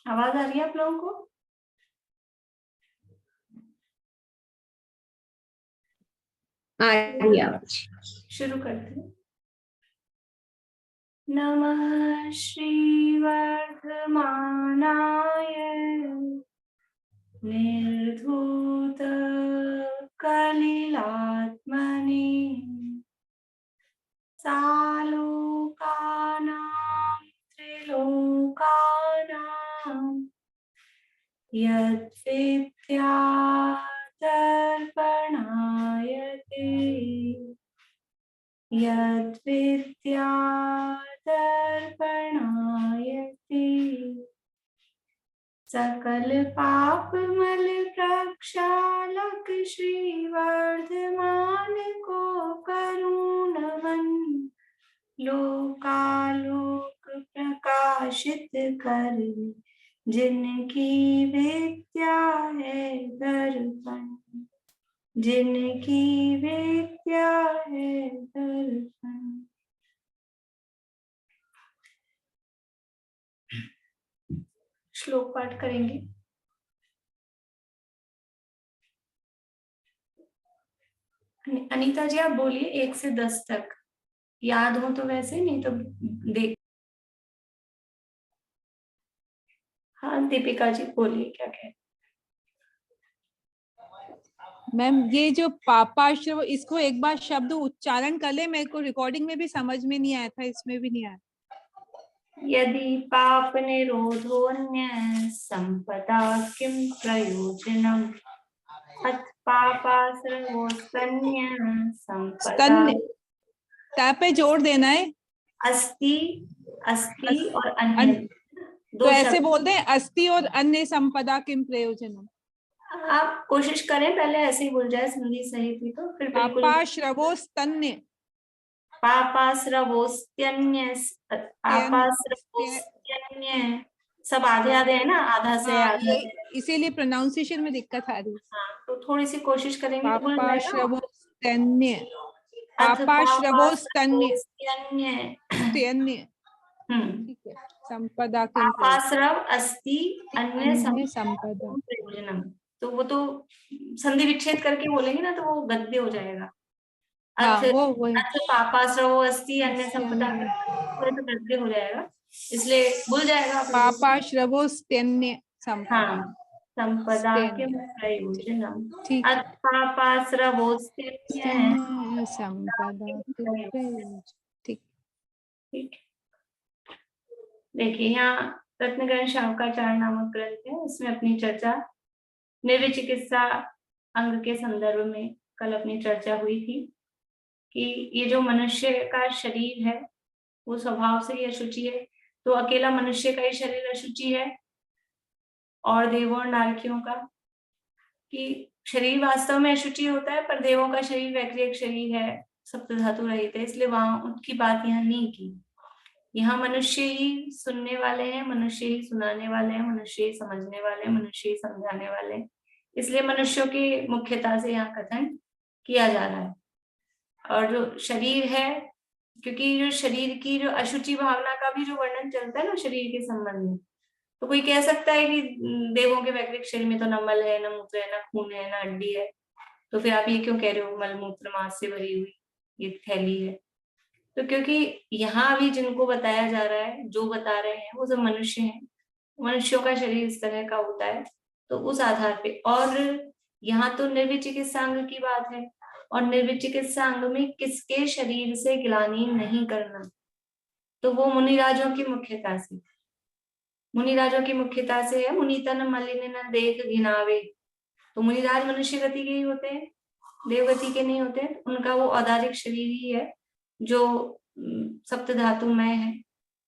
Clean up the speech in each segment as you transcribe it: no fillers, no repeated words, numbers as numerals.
आवाज आ रही है आप लोगों को? आ रही है आवाज। शुरू करते हैं। नमः श्रीवर्धमानाय निर्धूत कलिलात्मने सालोकानां त्रिलोकानां यद्विद्यादर्पणायते यद्विद्यादर्पणायते सकल पापमल प्रक्षालक श्रीवर्धमान को करुण वन लोकालोक प्रकाशित कर जिनकी विद्या है दर्पण जिनकी विद्या है दर्पण। श्लोक पाठ करेंगे। अनीता जी आप बोलिए 1 से 10 तक, याद हो तो वैसे, नहीं तो देख। हाँ दीपिका जी बोलिए क्या कह। मैम ये जो पापाश्रव, इसको एक बार शब्द उच्चारण कर ले, मेरे को रिकॉर्डिंग में भी समझ में नहीं आया था, इसमें भी नहीं आया। यदि पाप निरोधोन्य संपदा किम प्रयोजनम अथ पापाश्रवोस्तन्य संपदा। ता पे जोड़ देना है। अस्ति अस्ति और अन्य तो ऐसे बोल दें, अस्ति और अन्य संपदा किम प्रयोजनम। आप कोशिश करें पहले ऐसे ही बोल जाए, संधि सही थी तो फिर बिल्कुल। पापाश्रवोस्तन्य पापाश्रवोस्त्यन्य पापाश्रवोस्त्यन्य सब आधे आधे है ना, आधा से हाँ, आधा। इसीलिए प्रोनाउंसिएशन में दिक्कत आ रही है। हाँ तो थोड़ी सी कोशिश करेंगे तो बोल जाएगा। पापाश्रवोस्तन्य पापाश्रवोस्तन्य ठीक है। संपदा किम पापाश्रव अस्ति अन्य संपदा प्रयोजनम, तो वो तो संधि विच्छेद करके बोलेंगे ना तो वो गद्य हो जाएगा। हाँ, वो पापाश्रव अस्ति अन्य संपदा तो गद्य हो जाएगा, इसलिए भूल जाएगा। पापाश्रवोस्तन्य संपदा। हाँ संपदा किम प्रयोजनम पापाश्रवोस्त्यन्य संपदा किम प्रयोजनम। ठीक। देखिए यहाँ रत्नगण शावकाचार्य नामक ग्रंथ है, इसमें अपनी चर्चा निर्विचिकित्सा अंग के संदर्भ में कल अपनी चर्चा हुई थी कि ये जो मनुष्य का शरीर है वो स्वभाव से ही अशुचि है। तो अकेला मनुष्य का ही शरीर अशुचि है और देवों और नारकियों का, कि शरीर वास्तव में अशुचि होता है, पर देवों का शरीर वैक्रियक शरीर है, सप्त धातु रहित है, इसलिए वहां उनकी बात यहाँ नहीं की। यहाँ मनुष्य ही सुनने वाले हैं, मनुष्य ही सुनाने वाले हैं, मनुष्य ही समझने वाले हैं, मनुष्य ही समझाने वाले हैं, इसलिए मनुष्यों की मुख्यता से यहाँ कथन किया जा रहा है। और जो शरीर है, क्योंकि जो शरीर की जो अशुचि भावना का भी जो वर्णन चलता है ना शरीर के संबंध में, तो कोई कह सकता है कि देवों के वैक्रिक शरीर में तो न मल है, न मूत्र है, न खून है, न हड्डी है, तो फिर आप ये क्यों कह रहे हो मल मूत्र मांस से भरी हुई ये थैली है। तो क्योंकि यहाँ भी जिनको बताया जा रहा है, जो बता रहे हैं वो सब मनुष्य हैं, मनुष्यों का शरीर इस तरह का होता है, तो उस आधार पे। और यहाँ तो निर्विचिकित्सांग की बात है, और निर्विचिकित्सांग में किसके शरीर से ग्लानि नहीं करना, तो वो मुनिराजों की मुख्यता से, मुनिराजों की मुख्यता से है। मुनितन मलिन न देख घिनावे, तो मुनिराज मनुष्य गति के ही होते हैं, देवगति के नहीं होते। उनका वो औदारिक शरीर ही है जो सप्त धातुमय है,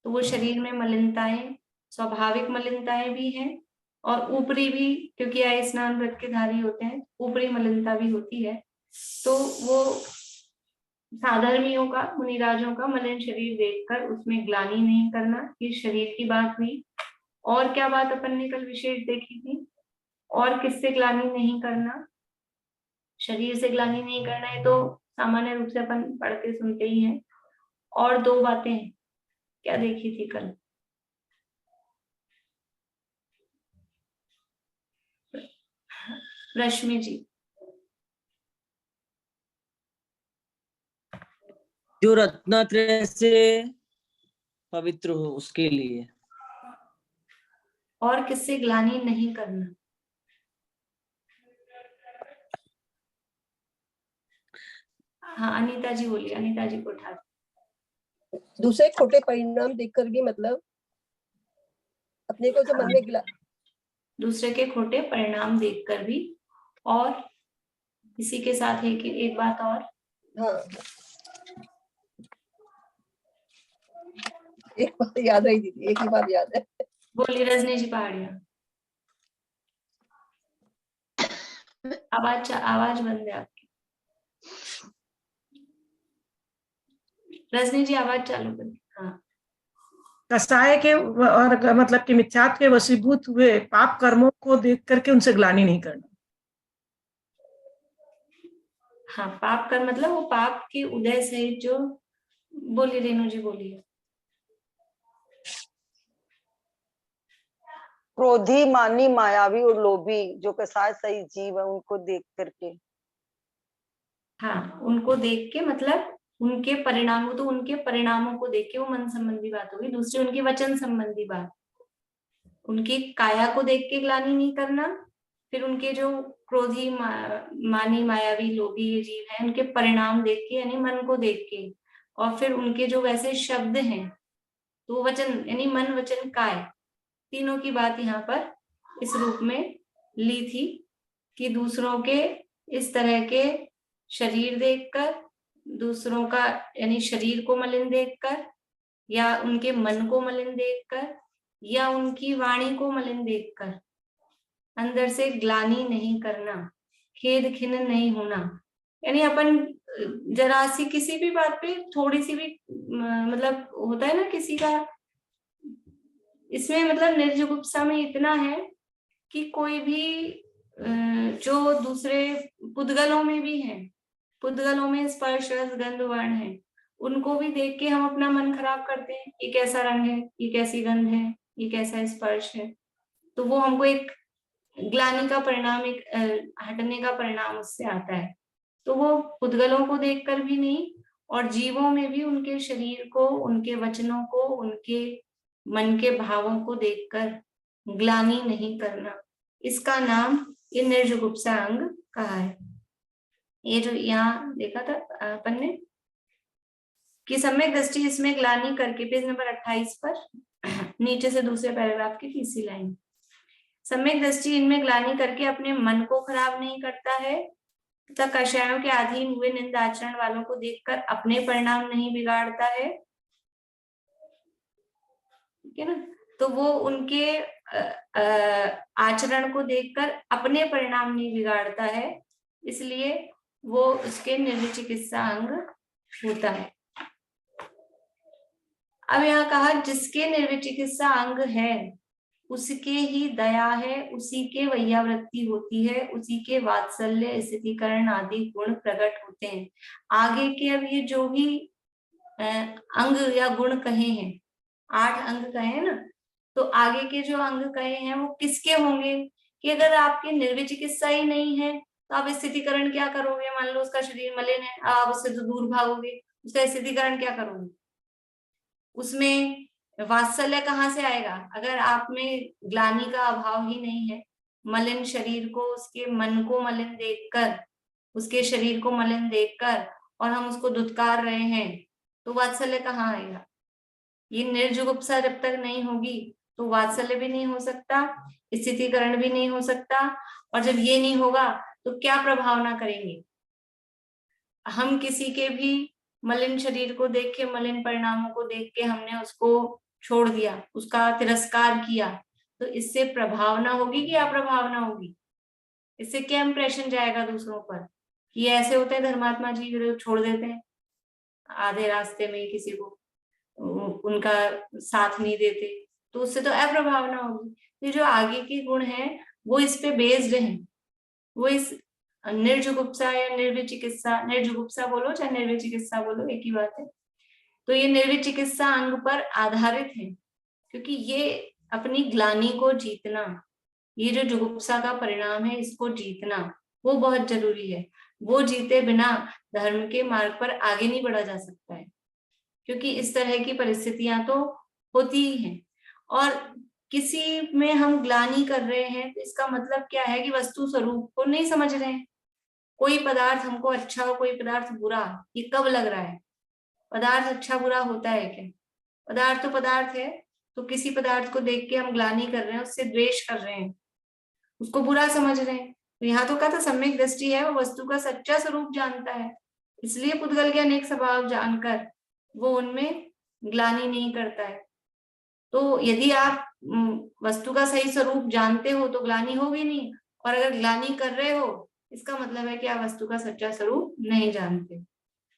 तो वो शरीर में मलिनताएं, स्वाभाविक मलिनताएं भी हैं और ऊपरी भी, क्योंकि आय स्नान व्रत के धारी होते हैं, ऊपरी मलिनता भी होती है। तो वो साधर्मियों का, मुनिराजों का मलिन शरीर देखकर उसमें ग्लानि नहीं करना, ये शरीर की बात हुई। और क्या बात अपन ने कल विशेष देखी थी, और किससे ग्लानि नहीं करना, शरीर से ग्लानि नहीं करना है तो सामान्य रूप से अपन पढ़ के सुनते ही हैं। और 2 बातें क्या देखी थी कल, रश्मि जी। जो रत्नत्रय से पवित्र हो उसके लिए। और किससे ग्लानि नहीं करना। हाँ अनीता जी बोलिए, अनीता जी को उठा। दूसरे खोटे परिणाम देखकर भी, मतलब अपने को जो मन में दूसरे के खोटे परिणाम देखकर भी, और इसी के साथ एक बात और। हाँ एक बात याद रही दीदी, एक ही बात याद है। बोलिए रजनी जी पहाड़िया। आवाज बंद है आपकी। रजनी जी आवाज चालू करिए। हाँ कसाय के और मतलब कि मिथ्यात्व के वशीभूत हुए पाप कर्मों को देख करके उनसे ग्लानि नहीं करना। हाँ पाप कर मतलब वो पाप के उदय से जो। बोलिए रेणु जी बोलिए। क्रोधी, मानी, मायावी और लोभी जो कसाय सही जीव है उनको देख करके। हाँ उनको देख के मतलब उनके परिणामों, तो उनके परिणामों को देख के वो मन संबंधी बात होगी। दूसरी उनकी वचन संबंधी बात, उनकी काया को देख के ग्लानि नहीं करना। फिर उनके जो क्रोधी, मानी, मायावी, लोभी ये जीव है, उनके परिणाम देख के यानी मन को देख के, और फिर उनके जो वैसे शब्द हैं तो वचन यानी मन वचन काय, तीनों की बात यहाँ पर इस रूप में ली थी कि दूसरों के इस तरह के शरीर देखकर, दूसरों का यानी शरीर को मलिन देखकर, या उनके मन को मलिन देखकर, या उनकी वाणी को मलिन देखकर अंदर से ग्लानि नहीं करना, खेद खिन्न नहीं होना। यानी अपन जरा सी किसी भी बात पे थोड़ी सी भी मतलब होता है ना किसी का, इसमें मतलब निर्जुगुप्सा में इतना है कि कोई भी जो दूसरे पुद्गलों में भी है, पुद्गलों में स्पर्श रस गंध वर्ण है, उनको भी देख के हम अपना मन खराब करते हैं। ये कैसा रंग है, ये कैसी गंध है, ये कैसा स्पर्श है, तो वो हमको एक ग्लानि का परिणाम, एक हटने का परिणाम उससे आता है। तो वो पुद्गलों को देखकर भी नहीं, और जीवों में भी उनके शरीर को, उनके वचनों को, उनके मन के भावों को देखकर ग्लानि नहीं करना, इसका नाम ये निर्जुगुप्सा अंग कहा है। ये जो यहाँ देखा था अपन ने कि सम्यक दृष्टि इसमें ग्लानि करके, पेज नंबर 28 पर नीचे से दूसरे पैराग्राफ की तीसरी लाइन, सम्यक दृष्टि इनमें ग्लानि करके अपने मन को खराब नहीं करता है तथा कषायों के अधीन हुए निंद आचरण वालों को देखकर अपने परिणाम नहीं बिगाड़ता है। ठीक है ना, तो वो उनके आचरण को देखकर अपने परिणाम नहीं बिगाड़ता है, इसलिए वो उसके निर्विचिकित्सा अंग होता है। अब यहाँ कहा जिसके निर्विचिकित्सा अंग है उसके ही दया है, उसी के वैयावृत्ति होती है, उसी के वात्सल्य, स्थितिकरण आदि गुण प्रकट होते हैं। आगे के अब ये जो भी अंग या गुण कहे हैं, 8 अंग कहे हैं ना, तो आगे के जो अंग कहे हैं वो किसके होंगे कि अगर आपकी निर्विचिकित्सा ही नहीं है तो आप स्थितिकरण क्या करोगे। मान लो उसका शरीर मलिन है, आप उससे तो दूर भागोगे, उसका स्थितिकरण क्या करोगे। उसमें वात्सल्य कहाँ से आएगा अगर आप में ग्लानि का अभाव ही नहीं है। मलिन शरीर को, उसके मन को मलिन देखकर, उसके शरीर को मलिन देखकर और हम उसको धुतकार रहे हैं, तो वात्सल्य कहाँ आएगा। ये निर्जुगुप्सा जब तक नहीं होगी तो वात्सल्य भी नहीं हो सकता, स्थितिकरण भी नहीं हो सकता, और जब ये नहीं होगा तो क्या प्रभावना करेंगे। हम किसी के भी मलिन शरीर को देख के, मलिन परिणामों को देख के हमने उसको छोड़ दिया, उसका तिरस्कार किया, तो इससे प्रभावना होगी कि अप्रभावना होगी। इससे क्या इंप्रेशन जाएगा दूसरों पर कि ऐसे होते हैं धर्मात्मा जी, छोड़ देते हैं आधे रास्ते में किसी को, उनका साथ नहीं देते, तो उससे तो अप्रभावना होगी। ये जो आगे के गुण हैं वो इस पे बेस्ड हैं, वो इस निर्जुगुप्सा या निर्विचिकित्सा, निर्जुगुप्सा बोलो चाहे निर्विचिकित्सा बोलो एक ही बात है, तो ये निर्विचिकित्सा अंग पर आधारित है। क्योंकि ये अपनी ग्लानि को जीतना, ये जो जुगुप्सा का परिणाम है, इसको जीतना वो बहुत जरूरी है। वो जीते बिना धर्म के मार्ग पर आगे नहीं बढ़ा जा सकता है, क्योंकि इस तरह की परिस्थितियां तो होती ही हैं। और किसी में हम ग्लानि कर रहे हैं तो इसका मतलब क्या है कि वस्तु स्वरूप को नहीं समझ रहे हैं। कोई पदार्थ हमको अच्छा और कोई पदार्थ बुरा, ये कब लग रहा है? पदार्थ अच्छा बुरा होता है क्या? पदार्थ तो पदार्थ है। तो किसी पदार्थ को देख के हम ग्लानि कर रहे हैं, उससे द्वेष कर रहे हैं, उसको बुरा समझ रहे हैं। तो यहाँ तो कहा था सम्यक दृष्टि है, वो वस्तु का सच्चा स्वरूप जानता है, इसलिए पुद्गल के अनेक स्वभाव जानकर वो उनमें ग्लानि नहीं करता है। तो यदि आप वस्तु का सही स्वरूप जानते हो तो ग्लानि होगी नहीं, और अगर ग्लानि कर रहे हो इसका मतलब है कि आप वस्तु का सच्चा स्वरूप नहीं जानते।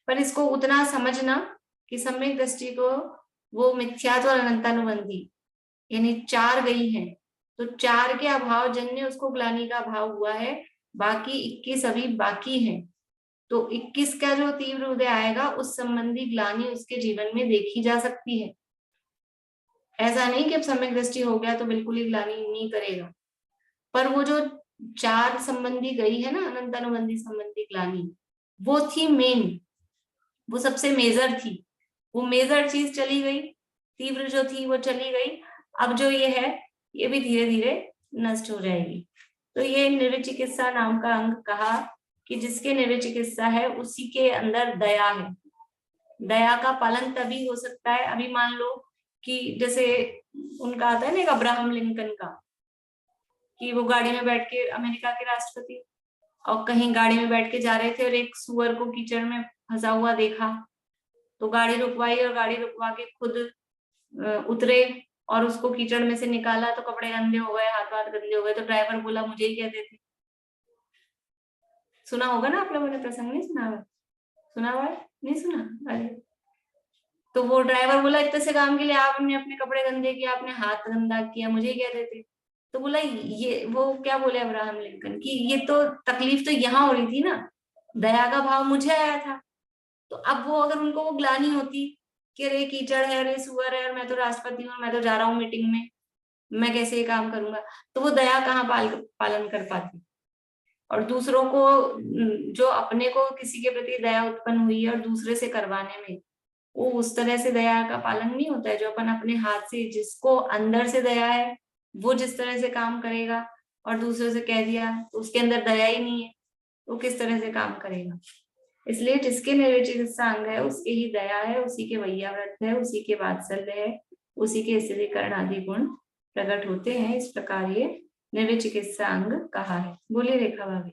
पर इसको उतना समझना कि सम्यक दृष्टि को वो मिथ्यात्व और अनंतानुबंधी यानी 4 गई है, तो 4 के अभाव जन्य उसको ग्लानि का अभाव हुआ है, बाकी 21 अभी बाकी है। तो 21 का जो तीव्र उदय आएगा उस संबंधी ग्लानि उसके जीवन में देखी जा सकती है। ऐसा नहीं कि अब सम्यक दृष्टि हो गया तो बिल्कुल ही ग्लानि नहीं करेगा, पर वो जो 4 संबंधी गई है ना, अनंत अनुबंधी संबंधी ग्लानि, वो थी मेन, वो सबसे मेजर थी। वो मेजर चीज चली गई, तीव्र जो थी वो चली गई। अब जो ये है ये भी धीरे धीरे नष्ट हो जाएगी। तो ये निर्विचिकित्सा नाम का अंग कहा कि जिसके निर्विचिकित्सा है उसी के अंदर दया है। दया का पालन तभी हो सकता है, अभी मान लो कि जैसे उनका आता है ना एक अब्राहम लिंकन का, कि वो गाड़ी में बैठ के, अमेरिका के राष्ट्रपति, और कहीं गाड़ी में बैठ के जा रहे थे और एक सुअर को कीचड़ में फंसा हुआ देखा, तो गाड़ी रुकवाई और गाड़ी रुकवा के खुद उतरे और उसको कीचड़ में से निकाला, तो कपड़े गंदे हो गए, हाथ वाथ गंदे हो गए, तो ड्राइवर बोला मुझे ही कहते थे। सुना होगा ना आप लोगों ने, प्रसंग नहीं सुना हुआ? सुना हुआ है? नहीं सुना? अरे तो वो ड्राइवर बोला इतने से काम के लिए आपने अपने कपड़े गंदे किया, आपने हाथ गंदा किया, मुझे ही कहते थे। तो बोला ये, वो क्या बोले अब्राहम लिंकन कि ये तो तकलीफ तो यहाँ हो रही थी ना, दया का भाव मुझे आया था। तो अब वो अगर उनको वो ग्लानि होती कि अरे कीचड़ है, अरे सुअर है, और मैं तो राष्ट्रपति हूँ, मैं तो जा रहा हूँ मीटिंग में, मैं कैसे ये काम करूंगा, तो वो दया कहाँ पालन कर पाती। और दूसरों को, जो अपने को किसी के प्रति दया उत्पन्न हुई है और दूसरे से करवाने में, वो उस तरह से दया का पालन नहीं होता है जो अपन अपने हाथ से, जिसको अंदर से दया है वो जिस तरह से काम करेगा और दूसरे से कह दिया तो उसके अंदर दया ही नहीं है, वो किस तरह से काम करेगा। इसलिए जिसके निर्विचिकित्सा अंग है उसके ही दया है, उसी के वैयाव्रत है, उसी के वात्सल्य है, उसी के स्थिरीकरण आदि गुण प्रकट होते हैं। इस प्रकार ये निर्विचिकित्सा अंग कहा है। बोलिए रेखा भाभी।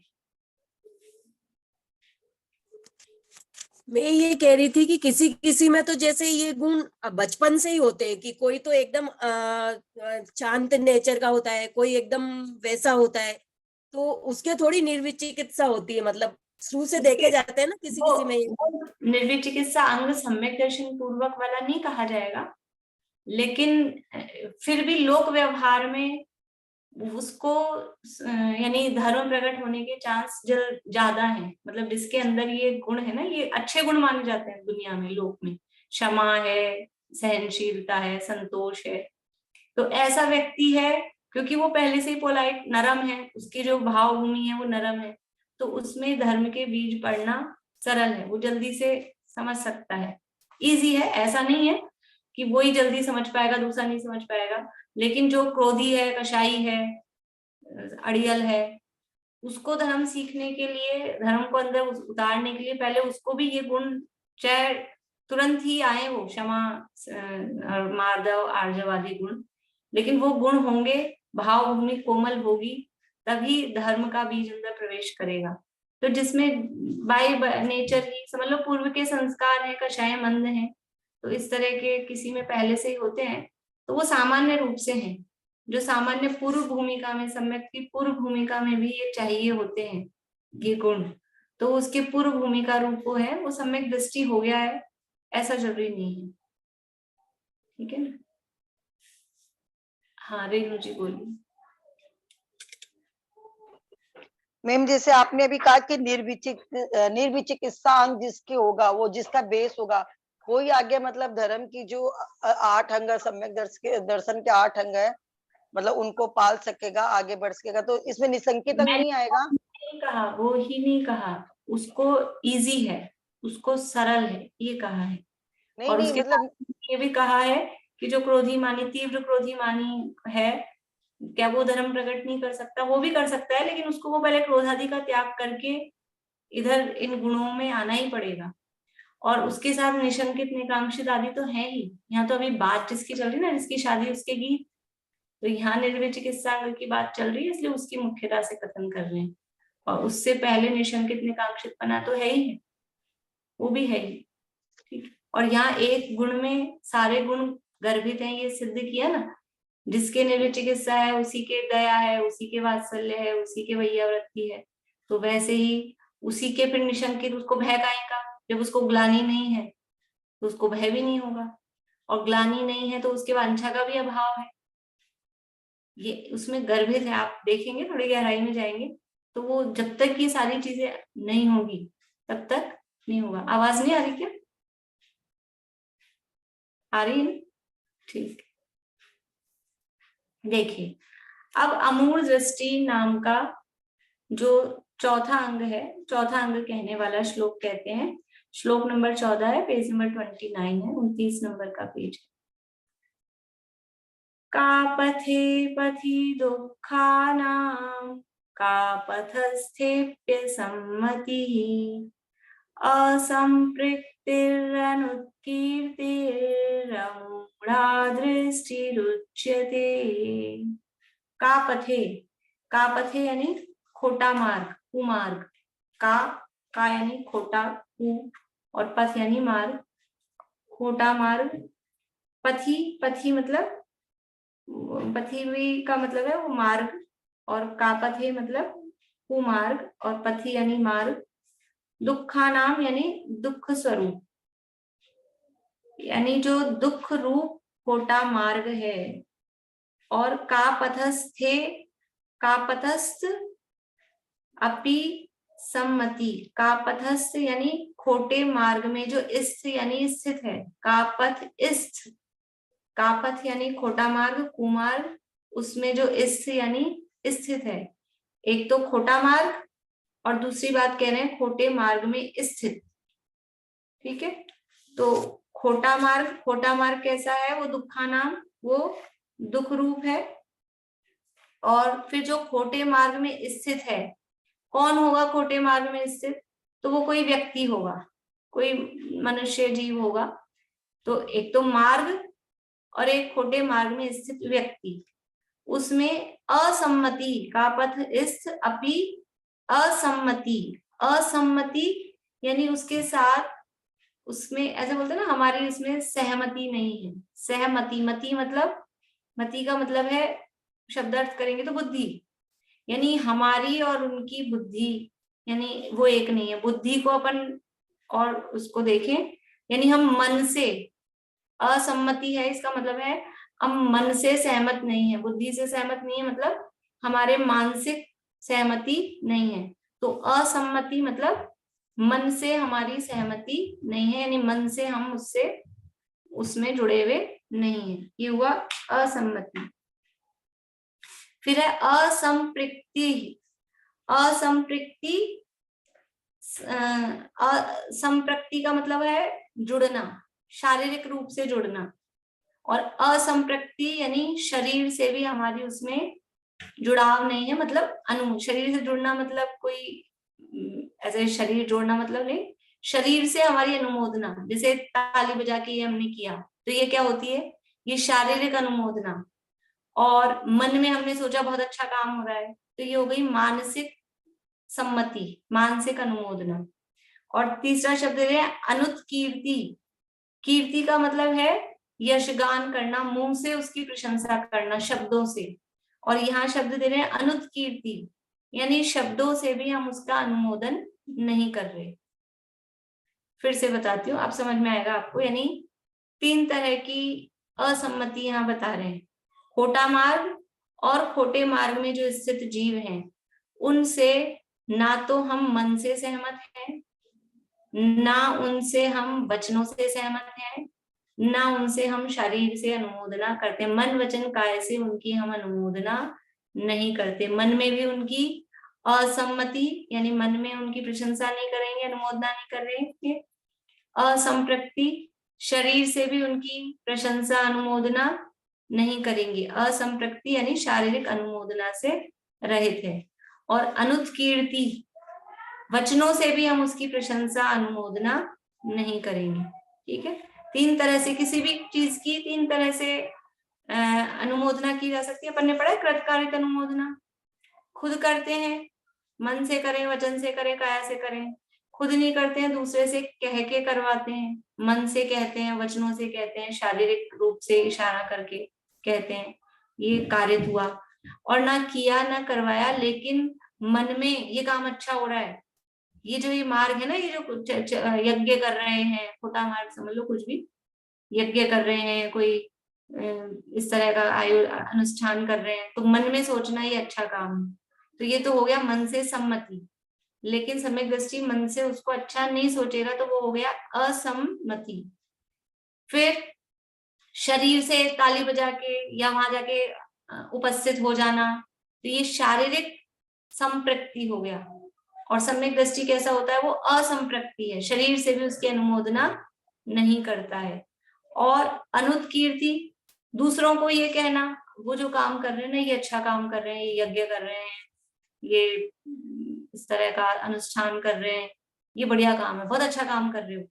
मैं ये कह रही थी कि किसी किसी में तो जैसे ये गुण बचपन से ही होते हैं कि कोई तो एकदम शांत नेचर का होता है, कोई एकदम वैसा होता है, तो उसके थोड़ी निर्विचिकित्सा होती है, मतलब शुरू से देखे जाते हैं ना किसी किसी में। निर्विचिकित्सा अंग सम्यक दर्शन पूर्वक वाला नहीं कहा जाएगा, लेकिन फिर भी लोक व्यवहार में उसको यानी धर्म प्रकट होने के चांस ज्यादा है। मतलब जिसके अंदर ये गुण है ना, ये अच्छे गुण माने जाते हैं दुनिया में, लोक में। क्षमा है, सहनशीलता है, संतोष है, तो ऐसा व्यक्ति है क्योंकि वो पहले से ही पोलाइट, नरम है, उसकी जो भाव भूमि है वो नरम है, तो उसमें धर्म के बीज पड़ना सरल है, वो जल्दी से समझ सकता है, इजी है। ऐसा नहीं है कि वो ही जल्दी समझ पाएगा, दूसरा नहीं समझ पाएगा। लेकिन जो क्रोधी है, कशाई है, अड़ियल है, उसको धर्म सीखने के लिए, धर्म को अंदर उतारने के लिए पहले उसको भी ये गुण चाहे तुरंत ही आए, वो क्षमा, मार्दव, आर्जव आदि गुण, लेकिन वो गुण होंगे, भाव भूमि कोमल होगी, तभी धर्म का बीज अंदर प्रवेश करेगा। तो जिसमें बाय नेचर ही समझ लो पूर्व के संस्कार है, कषाय मंद है, तो इस तरह के किसी में पहले से ही होते हैं, तो वो सामान्य रूप से हैं। जो सामान्य पूर्व भूमिका में, सम्यक की पूर्व भूमिका में भी ये चाहिए होते हैं ये गुण, तो उसके पूर्व भूमिका रूप वो है, वो सम्यक दृष्टि हो गया है, ऐसा जरूरी नहीं है। ठीक है ना? हाँ रेणु जी बोलिए। मैम जैसे आपने अभी कहा कि निर्विचिकित्सा अंग जिसके होगा, वो जिसका बेस होगा, वही आगे मतलब धर्म की जो 8 अंग, सम्यक दर्शन के 8 अंग है, मतलब उनको पाल सकेगा, आगे बढ़ सकेगा, तो इसमें निसंकित अंग नहीं आएगा? नहीं कहा, वो ही नहीं कहा, उसको इजी है, उसको सरल है ये कहा है। नहीं और नहीं उसके मतलब साथ ये भी कहा है कि जो क्रोधीमानी, तीव्र क्रोधीमानी है, क्या वो धर्म प्रकट नहीं कर सकता? वो भी कर सकता है, लेकिन उसको वो पहले क्रोधादि का त्याग करके इधर इन गुणों में आना ही पड़ेगा। और उसके साथ निशंकित, निकांक्षित आदि तो है ही। यहाँ तो अभी बात जिसकी चल रही है ना, जिसकी शादी उसके गीत, तो यहाँ निर्विचिकित्सा अंग की बात चल रही है, इसलिए उसकी मुख्यता से कथन कर रहे हैं। और उससे पहले निशंकित, निकांक्षित पना तो है ही है, वो भी है ही। ठीक। और यहाँ एक गुण में सारे गुण गर्भित हैं, ये सिद्ध किया ना। जिसके निर्विचिकित्सा है उसी के दया है, उसी के वात्सल्य है, उसी के वैयावृत्ति है। तो वैसे ही उसी के फिर निशंकित, उसको भय काहे का? जब उसको ग्लानि नहीं है तो उसको भय भी नहीं होगा, और ग्लानि नहीं है तो उसके वांछा का भी अभाव है। ये उसमें गर्भित है, आप देखेंगे थोड़ी गहराई में जाएंगे तो वो जब तक ये सारी चीजें नहीं होगी तब तक नहीं होगा। आवाज नहीं आ रही क्या? आ रही है? ठीक। देखिए, अब अमूढ़ दृष्टि नाम का जो चौथा अंग है, चौथा अंग कहने वाला श्लोक कहते हैं। श्लोक नंबर 14 है, पेज नंबर 29 है, 29 नंबर का पेज। का पथे पथि दुःखानां का पथस्थेप्य सम्मतिः असंपृक्तिरनुत्कीर्तिरमूढ़ा दृष्टिरुच्यते। का पथे, का पथे यानी खोटा मार्ग, कुमार्ग। का यानी खोटा, कु, और पथ यानी मार्ग, खोटा मार्ग। पथी, पथी मतलब पथी का मतलब है वो मार्ग, और कापथे मतलब कुमार्ग, और पथी यानी मार्ग। दुखानाम यानी दुख स्वरूप, यानी जो दुख रूप खोटा मार्ग है। और कापथस्थे, कापथस्थ अपि सम्मति, कापथस्थ यानी खोटे मार्ग में जो स्थ यानी स्थित है। कापथ स्थ, कापथ यानी खोटा मार्ग, कुमार्ग, उसमें जो स्थ यानी स्थित है। एक तो खोटा मार्ग, और दूसरी बात कह रहे हैं खोटे मार्ग में स्थित। ठीक है, तो खोटा मार्ग, खोटा मार्ग कैसा है? वो दुखानाम, वो दुख रूप है। और फिर जो खोटे मार्ग में स्थित है, कौन होगा खोटे मार्ग में स्थित? तो वो कोई व्यक्ति होगा, कोई मनुष्य जीव होगा। तो एक तो मार्ग और एक खोटे मार्ग में स्थित व्यक्ति, उसमें असम्मति, का पथ स्थ अपि असम्मति, असम्मति यानी उसके साथ, उसमें ऐसे बोलते हैं ना, हमारी उसमें सहमति नहीं है। सहमति, मति मतलब, मति का मतलब है, शब्दार्थ करेंगे तो बुद्धि, यानी हमारी और उनकी बुद्धि, यानी वो एक नहीं है। बुद्धि को अपन और उसको देखें, यानी हम मन से, असम्मति है इसका मतलब है हम मन से सहमत नहीं है, बुद्धि से सहमत नहीं है, मतलब हमारे मानसिक सहमति नहीं है। तो असम्मति मतलब मन से हमारी सहमति नहीं है, यानी मन से हम उससे, उसमें जुड़े हुए नहीं है, ये हुआ असम्मति। फिर है असंपृक्ति, असंपृक्ति, संपृक्ति का मतलब है जुड़ना, शारीरिक रूप से जुड़ना, और असंपृक्ति यानी शरीर से भी हमारी उसमें जुड़ाव नहीं है, मतलब शरीर से जुड़ना मतलब कोई ऐसे शरीर जोड़ना मतलब नहीं, शरीर से हमारी अनुमोदना, जैसे ताली बजा के ये हमने किया तो ये क्या होती है? ये शारीरिक अनुमोदना। और मन में हमने सोचा बहुत अच्छा काम हो रहा है, तो ये हो गई मानसिक सम्मति, मानसिक अनुमोदना। और तीसरा शब्द है अनुत्कीर्ति, कीर्ति का मतलब है यशगान करना, मुंह से उसकी प्रशंसा करना शब्दों से, और यहाँ शब्द दे रहे हैं अनुत्कीर्ति, यानी शब्दों से भी हम उसका अनुमोदन नहीं कर रहे। फिर से बताती हूँ, आप समझ में आएगा आपको। यानी 3 तरह की असम्मति यहाँ बता रहे हैं। खोटा मार्ग और खोटे मार्ग में जो स्थित जीव हैं, उनसे ना तो हम मन से सहमत हैं, ना उनसे हम वचनों से सहमत हैं, ना उनसे हम शरीर से अनुमोदना करते, मन वचन काय से उनकी हम अनुमोदना नहीं करते। मन में भी उनकी असम्मति यानी मन में उनकी प्रशंसा नहीं करेंगे, अनुमोदना नहीं करेंगे। असंप्रक्ति, शरीर से भी उनकी प्रशंसा अनुमोदना नहीं करेंगे। असंप्रक्ति यानी शारीरिक अनुमोदना से रहित है। और अनुत्कीर्ति, वचनों से भी हम उसकी प्रशंसा अनुमोदना नहीं करेंगे। ठीक है, 3 तरह से किसी भी चीज की 3 तरह से अनुमोदना की जा सकती है। अपन ने पढ़ा है कृतकार्यित अनुमोदना, खुद करते हैं, मन से करें, वचन से करें, काया से करें। खुद नहीं करते हैं, दूसरे से कह के करवाते हैं, मन से कहते हैं, वचनों से कहते हैं, शारीरिक रूप से इशारा करके कहते हैं, ये कार्य हुआ। और ना किया ना करवाया, लेकिन मन में ये काम अच्छा हो रहा है, ये जो ये मार्ग है ना, ये जो यज्ञ कर रहे हैं, छोटा मार्ग समझ लो, कुछ भी यज्ञ कर रहे हैं, कोई इस तरह का अनुष्ठान कर रहे हैं, तो मन में सोचना ये अच्छा काम है, तो ये तो हो गया मन से सम्मति। लेकिन सम्यक दृष्टि मन से उसको अच्छा नहीं सोचेगा तो वो हो गया असम्मति। फिर शरीर से ताली बजा के या वहां जाके उपस्थित हो जाना, तो ये शारीरिक संप्रक्ति हो गया। और सम्यक दृष्टि कैसा होता है, वो असंप्रक्ति है, शरीर से भी उसकी अनुमोदना नहीं करता है। और अनुत्कीर्ति, दूसरों को ये कहना, वो जो काम कर रहे हैं ना, ये अच्छा काम कर रहे हैं, ये यज्ञ कर रहे हैं, ये इस तरह का अनुष्ठान कर रहे हैं, ये बढ़िया काम है, बहुत अच्छा काम कर रहे हो,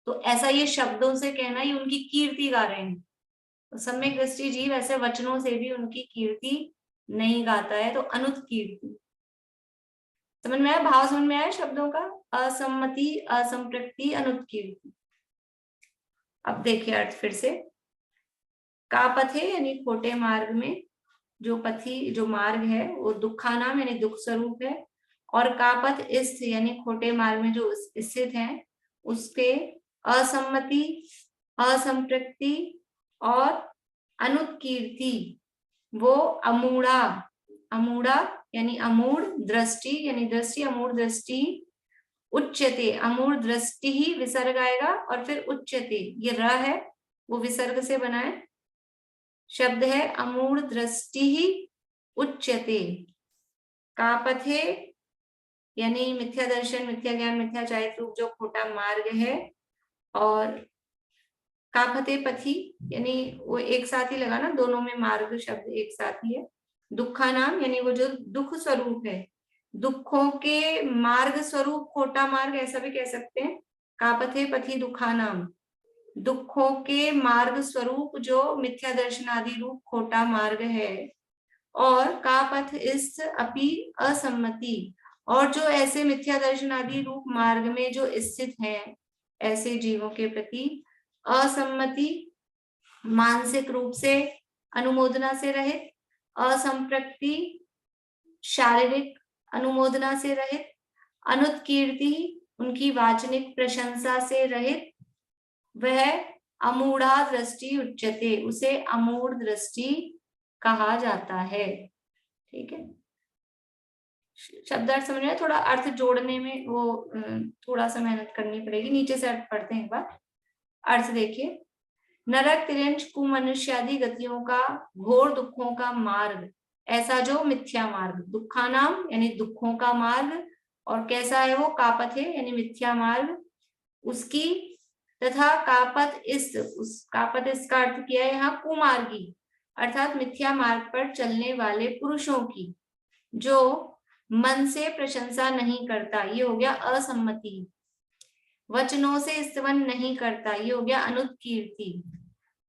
तो ऐसा ये शब्दों से कहना, ये उनकी कीर्ति गा रहे हैं। तो सम्यक दृष्टि जीव ऐसे वचनों से भी उनकी कीर्ति नहीं गाता है, तो अनुत्कीर्ति। समझ में आया, भाव समझ में आया शब्दों का, असम्मति, असंप्रक्ति, अनुत्कीर्ति। अब देखिए अर्थ फिर से, का पथे यानी खोटे मार्ग में, जो पथी जो मार्ग है वो दुखा नाम यानी दुख स्वरूप है। और कापथ स्थित यानी खोटे मार्ग में जो स्थित है, उसके असम्मति, असंप्रक्ति और अनुत्कीर्ति, वो अमूढ़ा, अमूढ़ा यानी अमूढ़ दृष्टि, यानी दृष्टि, अमूढ़ दृष्टि, उच्यते, अमूढ़ दृष्टि ही विसर्ग आएगा और फिर उच्यते, ये र है वो विसर्ग से बना है शब्द है, अमूढ़ दृष्टि ही उच्यते। कापथे यानी मिथ्या दर्शन, मिथ्या ज्ञान, मिथ्या चारित्र रूप जो खोटा मार्ग है। और कापथे पथी यानी वो एक साथ ही लगा ना, दोनों में मार्ग शब्द एक साथ ही है। दुखा नाम यानी वो जो दुख स्वरूप है, दुखों के मार्ग स्वरूप खोटा मार्ग, ऐसा भी कह सकते हैं। कापथे पथी दुखा नाम, दुखों के मार्ग स्वरूप जो मिथ्या दर्शन आदि रूप खोटा मार्ग है। और का पथ इस अपि असम्मति, और जो ऐसे मिथ्या दर्शन आदि रूप मार्ग में जो स्थित हैं, ऐसे जीवों के प्रति असम्मति, मानसिक रूप से अनुमोदना से रहित, असंप्रक्ति शारीरिक अनुमोदना से रहित, अनुत्कीर्ति उनकी वाचनिक प्रशंसा से रहित, वह अमूढ़ा दृष्टि उच्यते, उसे अमूढ़ दृष्टि कहा जाता है। ठीक है, शब्दार्थ समझ में, थोड़ा अर्थ जोड़ने में वो थोड़ा सा मेहनत करनी पड़ेगी। नीचे से अर्थ पढ़ते हैं एक बार। अर्थ देखिए, नरक, तिरंज, कुमनुष्यादि गतियों का घोर दुखों का मार्ग, ऐसा जो मिथ्या मार्ग, दुखा नाम यानी दुखों का मार्ग, और कैसा है वो, कापथ है यानी मिथ्या मार्ग, उसकी तथा कापथ इस, उस कापथ इसका अर्थ किया है यहाँ कुमार्गी, अर्थात मिथ्या मार्ग पर चलने वाले पुरुषों की, जो मन से प्रशंसा नहीं करता, ये हो गया असम्मति। वचनों से स्तवन नहीं करता, ये हो गया अनुत्कीर्ति।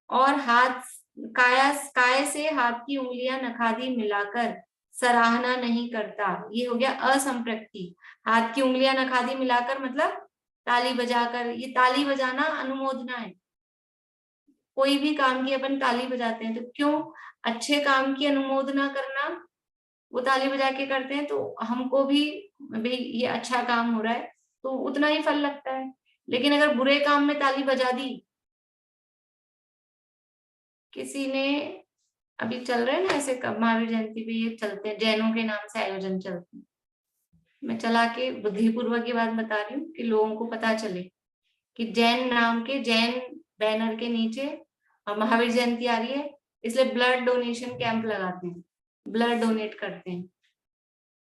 और हाथ काय से हाथ की उंगलियां नखादी मिलाकर सराहना नहीं करता, ये हो गया असंप्रक्ति। हाथ की उंगलियां नखादी मिलाकर मतलब ताली बजाकर, ये ताली बजाना अनुमोदना है। कोई भी काम की अपन ताली बजाते हैं, तो क्यों, अच्छे काम की अनुमोदना करना, वो ताली बजा के करते हैं, तो हमको भी भाई ये अच्छा काम हो रहा है तो उतना ही फल लगता है। लेकिन अगर बुरे काम में ताली बजा दी, किसी ने अभी चल रहे हैं ना ऐसे, महावीर जयंती पे ये चलते हैं, जैनों के नाम से आयोजन चलते हैं, मैं चला के बुद्धिपूर्वक की बात बता रही हूँ कि लोगों को पता चले कि जैन नाम के, जैन बैनर के नीचे, और महावीर जयंती आ रही है इसलिए ब्लड डोनेशन कैंप लगाते हैं, ब्लड डोनेट करते हैं।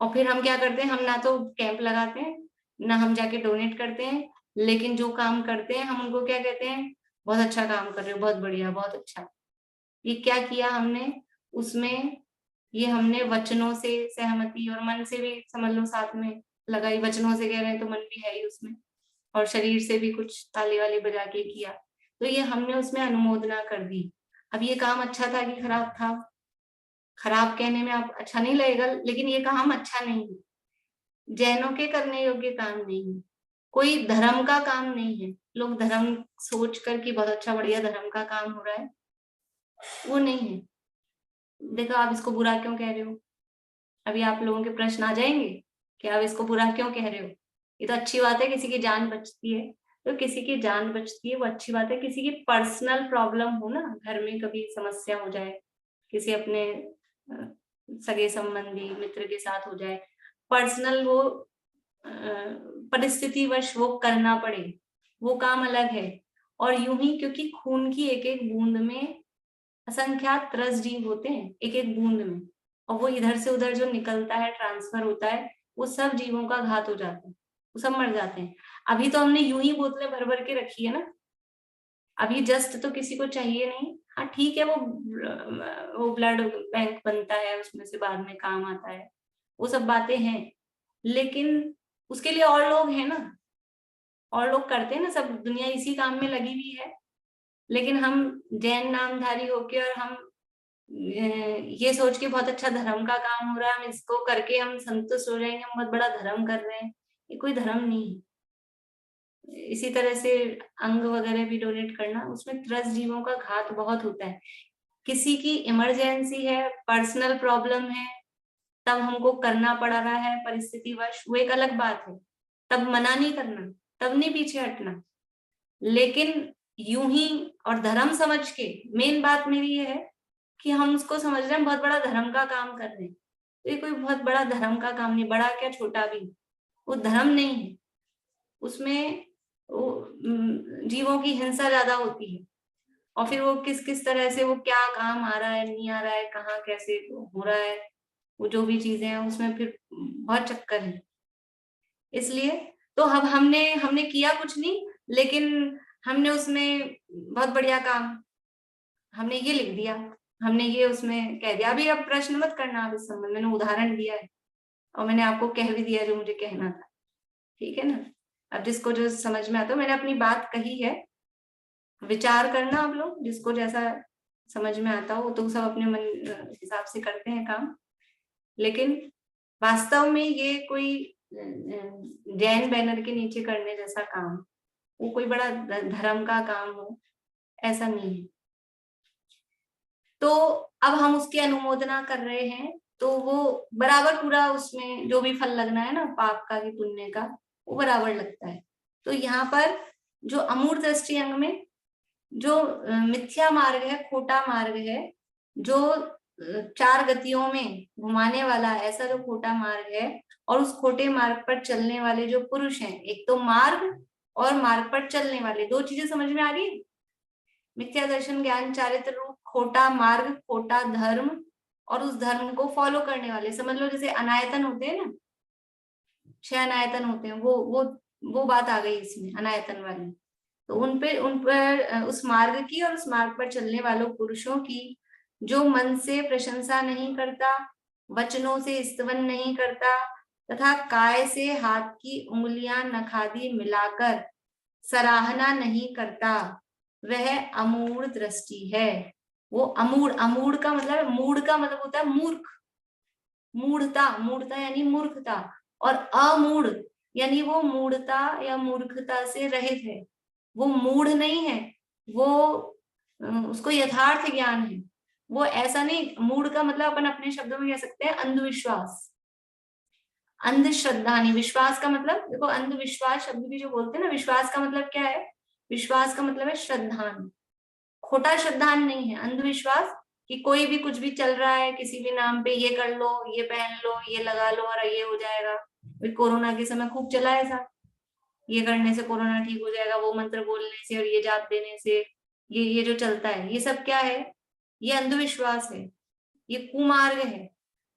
और फिर हम क्या करते हैं, हम ना तो कैंप लगाते हैं ना हम जाके डोनेट करते हैं, लेकिन जो काम करते हैं हम उनको क्या कहते हैं, बहुत अच्छा काम कर रहे हो, बहुत बढ़िया, बहुत अच्छा। ये क्या किया हमने उसमें, ये हमने वचनों से सहमति और मन से भी समझ लो साथ में लगाई। वचनों से कह रहे हैं तो मन भी है ही उसमें, और शरीर से भी कुछ ताली वाली बजा के किया, तो ये हमने उसमें अनुमोदना कर दी। अब ये काम अच्छा था कि खराब था, खराब कहने में आप अच्छा नहीं लगेगा, लेकिन ये काम अच्छा नहीं है, जैनों के करने योग्य काम नहीं है, कोई धर्म का काम नहीं है। लोग धर्म सोच कर कि बहुत अच्छा बढ़िया धर्म का काम हो रहा है, वो नहीं है। देखो आप इसको बुरा क्यों कह रहे हो, अभी आप लोगों के प्रश्न आ जाएंगे कि आप इसको बुरा क्यों कह रहे हो। ये तो अच्छी बात है, किसी की जान बचती है, तो किसी की जान बचती है वो अच्छी बात है। किसी की पर्सनल प्रॉब्लम हो ना, घर में कभी समस्या हो जाए, किसी अपने सगे संबंधी मित्र के साथ हो जाए, पर्सनल वो परिस्थितिवश वो करना पड़े, वो काम अलग है। और यूं ही क्योंकि खून की एक एक बूंद में असंख्यात रस जीव होते हैं, एक एक बूंद में, और वो इधर से उधर जो निकलता है, ट्रांसफर होता है, वो सब जीवों का घात हो जाता है, वो सब मर जाते हैं। अभी तो हमने यूं ही बोतलें भर भर के रखी है ना, अभी जस्ट तो किसी को चाहिए नहीं। हाँ ठीक है, वो ब्लड बैंक बनता है, उसमें से बाद में काम आता है, वो सब बातें हैं, लेकिन उसके लिए और लोग हैं ना, और लोग करते हैं ना, सब दुनिया इसी काम में लगी हुई है। लेकिन हम जैन नामधारी होके और हम ये सोच के बहुत अच्छा धर्म का काम हो रहा है, हम इसको करके हम संतुष्ट हो जाएंगे, हम बहुत बड़ा धर्म कर रहे हैं, ये कोई धर्म नहीं है। इसी तरह से अंग वगैरह भी डोनेट करना, उसमें त्रस्त जीवों का घात बहुत होता है। किसी की इमरजेंसी है, पर्सनल प्रॉब्लम है, तब हमको करना पड़ रहा है परिस्थितिवश, वो एक अलग बात है, तब मना नहीं करना, तब नहीं पीछे हटना। लेकिन यूं ही और धर्म समझ के, मेन बात मेरी ये है कि हम उसको समझ रहे हैं बहुत बड़ा धर्म का काम कर रहे हैं, तो ये कोई बहुत बड़ा धर्म का काम नहीं, बड़ा क्या छोटा भी, वो धर्म नहीं है। उसमें जीवों की हिंसा ज्यादा होती है, और फिर वो किस किस तरह से वो क्या काम आ रहा है नहीं आ रहा है, कहाँ कैसे हो रहा है, वो जो भी चीजें हैं उसमें फिर बहुत चक्कर है। इसलिए तो अब हमने किया कुछ नहीं, लेकिन हमने उसमें बहुत बढ़िया काम हमने ये लिख दिया, हमने ये उसमें कह दिया। अभी अब प्रश्न मत करना आप इस संबंध में, मैंने उदाहरण दिया है और मैंने आपको कह भी दिया जो मुझे कहना था, ठीक है ना। अब जिसको जो समझ में आता, मैंने अपनी बात कही है, विचार करना आप लोग, जिसको जैसा समझ में आता हो तो सब अपने मन हिसाब से करते हैं काम। लेकिन वास्तव में ये कोई जैन बैनर के नीचे करने जैसा काम, वो कोई बड़ा धर्म का काम हो ऐसा नहीं है। तो अब हम उसकी अनुमोदना कर रहे हैं, तो वो बराबर पूरा उसमें जो भी फल लगना है ना, पाप का कि पुण्य का, वो बराबर लगता है। तो यहाँ पर जो अमूर्त दृष्टि अंग में जो मिथ्या मार्ग है, खोटा मार्ग है, जो 4 गतियों में घुमाने वाला ऐसा जो खोटा मार्ग है, और उस खोटे मार्ग पर चलने वाले जो पुरुष हैं, एक तो मार्ग और मार्ग पर चलने वाले, 2 चीजें समझ में आ रही है। मिथ्या दर्शन ज्ञान चारित्र रूप खोटा मार्ग, खोटा धर्म, और उस धर्म को फॉलो करने वाले, समझ लो जैसे अनायतन होते हैं ना, 6 अनायतन होते हैं, वो बात आ गई इसमें, अनायतन वाली। तो उन पर उस मार्ग की और उस मार्ग पर चलने वालों पुरुषों की जो मन से प्रशंसा नहीं करता, वचनों से स्तवन नहीं करता, तथा काय से हाथ की उंगलियां नखादि मिलाकर सराहना नहीं करता, वह अमूढ़ दृष्टि है। वो अमूढ़ का मतलब, मूढ़ का मतलब होता है मूर्ख, मूढ़ता यानी मूर्खता, और अमूढ़ यानी वो मूढ़ता या मूर्खता से रहित है, वो मूढ़ नहीं है, वो उसको यथार्थ ज्ञान है। वो ऐसा नहीं, मूढ़ का मतलब अपन अपने शब्दों में कह सकते हैं अंधविश्वास, अंधश्रद्धा नहीं। विश्वास का मतलब, देखो अंधविश्वास शब्द भी जो बोलते हैं ना, विश्वास का मतलब क्या है, विश्वास का मतलब है श्रद्धान, खोटा श्रद्धान नहीं है। अंधविश्वास कि कोई भी कुछ भी चल रहा है, किसी भी नाम पे ये कर लो, ये पहन लो, ये लगा लो और ये हो जाएगा। कोरोना के समय खूब चला ऐसा, ये करने से कोरोना ठीक हो जाएगा, वो मंत्र बोलने से और ये जाप देने से, ये जो चलता है, ये सब क्या है? ये अंधविश्वास है, ये कुमार्ग है।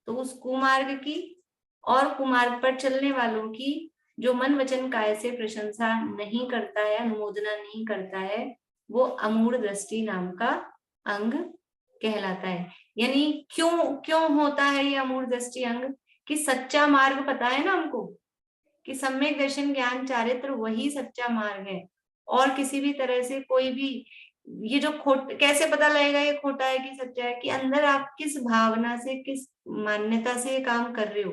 तो उस कुमार्ग की और कुमार्ग पर चलने वालों की जो मन वचन काय से प्रशंसा नहीं करता है, अनुमोदना नहीं करता है, वो अमूढ़ दृष्टि नाम का अंग कहलाता है। यानी क्यों होता है ये अमूढ़ दृष्टि अंग? कि सच्चा मार्ग पता है ना हमको, कि सम्यक दर्शन ज्ञान चारित्र वही सच्चा मार्ग है। और किसी भी तरह से कोई भी ये जो कैसे पता लगेगा ये खोटा है कि सच्चा है? कि अंदर आप किस भावना से, किस मान्यता से ये काम कर रहे हो।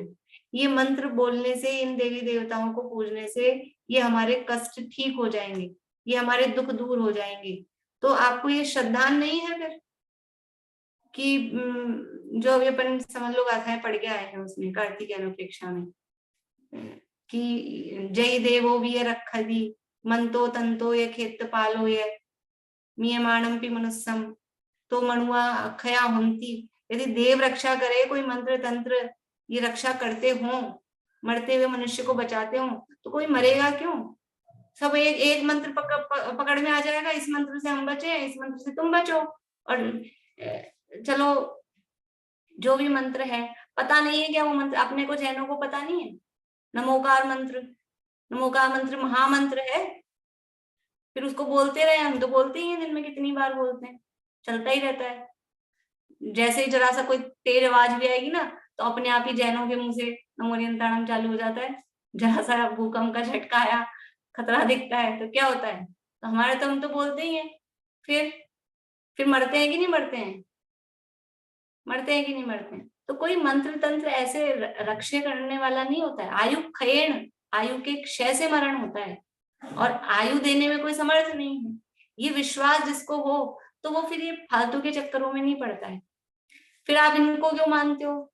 ये मंत्र बोलने से, इन देवी देवताओं को पूजने से ये हमारे कष्ट ठीक हो जाएंगे, ये हमारे दुख दूर हो जाएंगे। तो आपको ये श्रद्धा नहीं है फिर कि जो अभी अपन समझ लो गाथाएं पढ़ के आए हैं उसमें कार्तिक अनुपेक्षा में, कि जय देवो विय रखदी मंतो तंतो ये खेत पालो ये मियमाणम पी मनुष्यम तो मणुआ अखया हुंती। यदि देव रक्षा करे, कोई मंत्र तंत्र ये रक्षा करते हो, मरते हुए मनुष्य को बचाते हो, तो कोई मरेगा क्यों? सब एक मंत्र पकड़ में आ जाएगा, इस मंत्र से हम बचे, इस मंत्र से तुम बचो। और चलो जो भी मंत्र है, पता नहीं है क्या वो मंत्र? अपने को जैनों को पता नहीं है नमोकार मंत्र? नमोकार मंत्र महामंत्र है, फिर उसको बोलते रहे। हम तो बोलते ही हैं, दिन में कितनी बार बोलते हैं, चलता ही रहता है। जैसे ही जरा सा कोई तेज आवाज भी आएगी ना, तो अपने आप ही जैनों के मुंह से नमोरियंताणम चालू हो जाता है। जरा सा भूकंप का झटका आया, खतरा दिखता है, तो क्या होता है? तो हमारे तो हम तो बोलते ही हैं। फिर मरते हैं कि नहीं मरते हैं? मरते हैं कि नहीं मरते हैं? तो कोई मंत्र तंत्र ऐसे रक्षा करने वाला नहीं होता है। आयु क्षयण, आयु के क्षय से मरण होता है, और आयु देने में कोई समर्थ नहीं है। ये विश्वास जिसको हो, तो वो फिर ये फालतू के चक्करों में नहीं पड़ता है। फिर आप इनको क्यों मानते हो?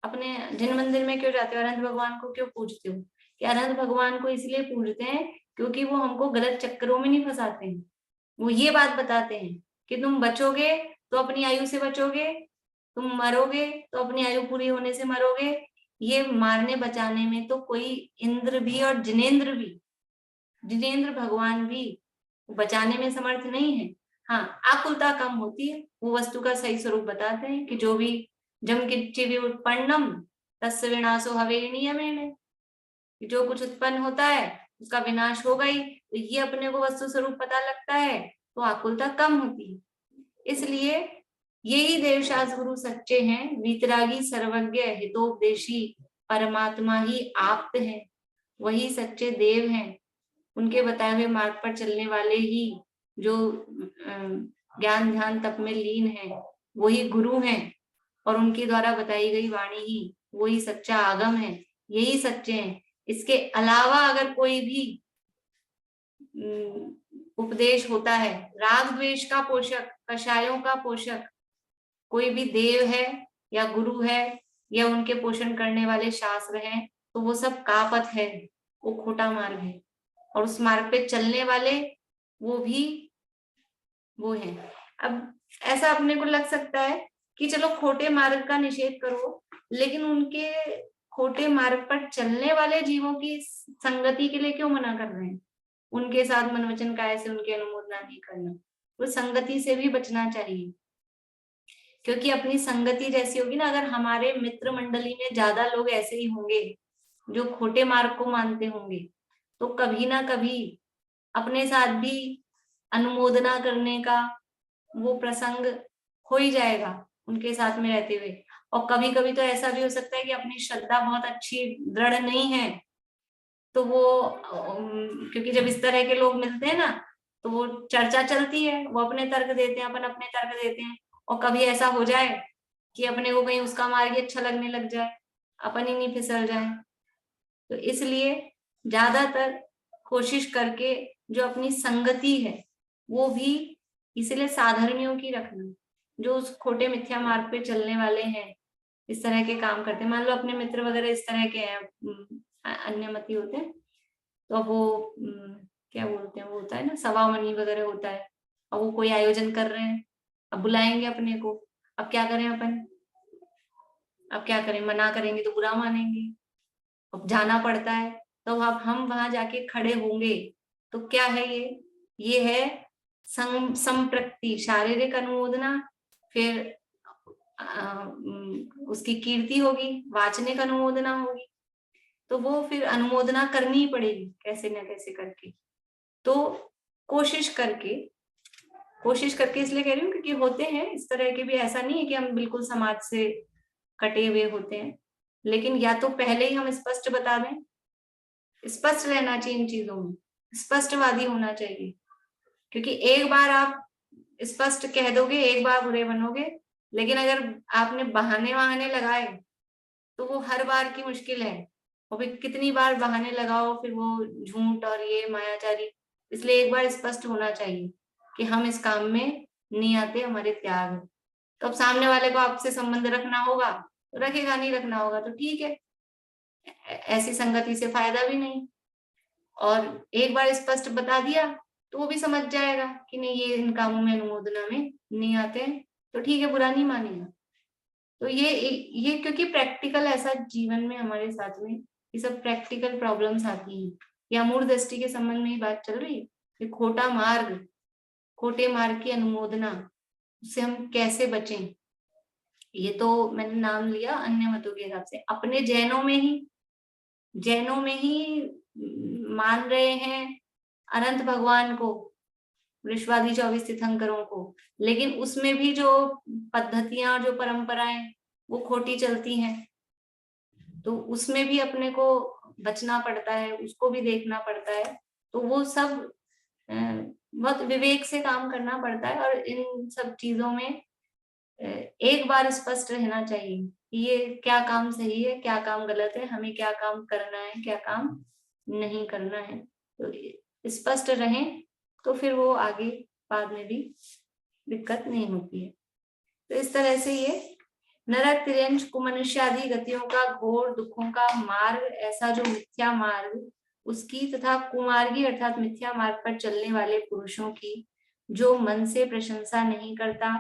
अपने जिन मंदिर में क्यों जाते हो? अनंत भगवान को क्यों पूजते हो? कि अनंत भगवान को इसलिए पूजते हैं क्योंकि वो हमको गलत चक्करों में नहीं फंसाते हैं। वो ये बात बताते हैं कि तुम बचोगे तो अपनी आयु से बचोगे, तुम मरोगे तो अपनी आयु पूरी होने से मरोगे। ये मारने बचाने में तो कोई इंद्र भी और जिनेंद्र भगवान भी बचाने में समर्थ नहीं है। हाँ, आकुलता कम होती है, वो वस्तु का सही स्वरूप बताते हैं कि जो भी जम किच्छि उत्पन्नम तस्य विनाशो हवे नियमेन, जो कुछ उत्पन्न होता है उसका विनाश होगा ही। तो ये अपने को वस्तु स्वरूप पता लगता है, तो आकुलता कम होती है। इसलिए यही देवशास्त्र गुरु सच्चे हैं, वीतरागी सर्वज्ञ हितोपदेशी परमात्मा ही आप्त है, वही सच्चे देव हैं। उनके बताए हुए मार्ग पर चलने वाले ही जो ज्ञान ध्यान तप में लीन है, वही गुरु हैं, और उनके द्वारा बताई गई वाणी ही वही सच्चा आगम है, यही सच्चे हैं। इसके अलावा अगर कोई भी उपदेश होता है, राग द्वेष का पोषक, कषायों का पोषक कोई भी देव है या गुरु है या उनके पोषण करने वाले शास्त्र हैं, तो वो सब कापथ है, वो खोटा मार्ग है। और उस मार्ग पे चलने वाले वो भी वो है। अब ऐसा अपने को लग सकता है कि चलो खोटे मार्ग का निषेध करो, लेकिन उनके खोटे मार्ग पर चलने वाले जीवों की संगति के लिए क्यों मना कर रहे हैं? उनके साथ मन वचन काया से उनकी अनुमोदना नहीं करना, वो संगति से भी बचना चाहिए। क्योंकि अपनी संगति जैसी होगी ना, अगर हमारे मित्र मंडली में ज्यादा लोग ऐसे ही होंगे जो खोटे मार्ग को मानते होंगे, तो कभी ना कभी अपने साथ भी अनुमोदना करने का वो प्रसंग हो ही जाएगा उनके साथ में रहते हुए। और कभी कभी तो ऐसा भी हो सकता है कि अपनी श्रद्धा बहुत अच्छी दृढ़ नहीं है, तो वो क्योंकि जब इस तरह के लोग मिलते हैं ना, तो वो चर्चा चलती है, वो अपने तर्क देते हैं, अपन अपने तर्क देते हैं, और कभी ऐसा हो जाए कि अपने को कहीं उसका मार्ग अच्छा लगने लग जाए, अपन ही नहीं फिसल जाए। तो इसलिए ज्यादातर कोशिश करके जो अपनी संगति है वो भी इसलिए साधर्मियों की रखना, जो उस खोटे मिथ्या मार्ग पे चलने वाले हैं, इस तरह के काम करते हैं। मान लो अपने मित्र वगैरह इस तरह के हैं, अन्यमति होते हैं, तो वो क्या बोलते हैं, वो होता है ना सवामनी वगैरह होता है, और वो कोई आयोजन कर रहे हैं, अब बुलाएंगे अपने को, अब क्या करें अपन? अब क्या करें? मना करेंगे तो बुरा मानेंगे, अब जाना पड़ता है, तो अब हम वहां जाके खड़े होंगे तो क्या है ये है संप्रक्ति, शारीरिक अनुमोदना, फिर उसकी कीर्ति होगी, वाचनिक अनुमोदना होगी, तो वो फिर अनुमोदना करनी ही पड़ेगी कैसे न कैसे करके। तो कोशिश करके इसलिए कह रही हूँ क्योंकि होते हैं इस तरह के भी, ऐसा नहीं है कि हम बिल्कुल समाज से कटे हुए होते हैं, लेकिन या तो पहले ही हम स्पष्ट बता दें, स्पष्ट रहना चाहिए इन चीजों में, स्पष्टवादी होना चाहिए, क्योंकि एक बार आप स्पष्ट कह दोगे, एक बार बुरे बनोगे, लेकिन अगर आपने बहाने लगाए तो वो हर बार की मुश्किल है, और फिर कितनी बार बहाने लगाओ, फिर वो झूठ और ये मायाचारी। इसलिए एक बार स्पष्ट होना चाहिए कि हम इस काम में नहीं आते, हमारे त्याग है। तो अब सामने वाले को आपसे संबंध रखना होगा तो रखेगा, नहीं रखना होगा तो ठीक है, ऐसी संगति से फायदा भी नहीं। और एक बार स्पष्ट बता दिया तो वो भी समझ जाएगा कि नहीं, ये इन कामों में अनुमोदना में नहीं आते हैं, तो ठीक है, बुरा नहीं मानेगा। तो ये क्योंकि प्रैक्टिकल ऐसा जीवन में हमारे साथ में ये सब प्रैक्टिकल प्रॉब्लम्स आती हैं। ये अमूढ़ दृष्टि के संबंध में ही बात चल रही है कि खोटे मार्ग की अनुमोदना, उससे हम कैसे बचें। ये तो मैंने नाम लिया अन्य मतों के हिसाब से, अपने जैनों में ही मान रहे हैं अनंत भगवान को, वृषवादी 24 तीर्थंकरों को, लेकिन उसमें भी जो पद्धतियां, जो परंपराएं वो खोटी चलती हैं, तो उसमें भी अपने को बचना पड़ता है, उसको भी देखना पड़ता है। तो वो सब बहुत विवेक से काम करना पड़ता है, और इन सब चीजों में एक बार स्पष्ट रहना चाहिए कि ये क्या काम सही है, क्या काम गलत है, हमें क्या काम करना है, क्या काम नहीं करना है। तो स्पष्ट रहें तो फिर वो आगे बाद में भी दिक्कत नहीं होती है। तो इस तरह से ये नरक, तिर्यंच, कुमनुष्य आदि गतियों का घोर दुखों का मार्ग, ऐसा जो मिथ्या मार्ग उसकी, तथा कुमार्गी अर्थात मिथ्या मार्ग पर चलने वाले पुरुषों की, जो मन से प्रशंसा नहीं करता,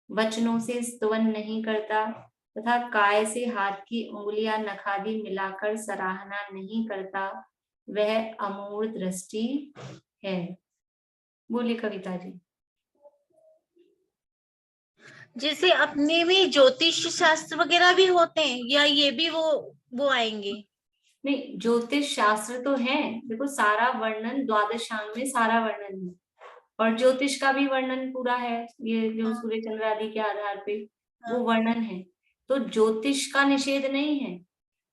वचनों से स्तवन नहीं करता, तथा काय से हाथ की उंगलियां नखादि मिलाकर सराहना नहीं करता, वह अमूढ़ दृष्टि है। बोली कविता जी। जैसे अपने में ज्योतिष शास्त्र वगैरह भी होते हैं, या ये भी वो आएंगे? नहीं, ज्योतिष शास्त्र तो है, देखो सारा वर्णन द्वादशांग में सारा वर्णन है, और ज्योतिष का भी वर्णन पूरा है, ये जो सूर्य चंद्र आदि के आधार पे वो वर्णन है। तो ज्योतिष का निषेध नहीं है,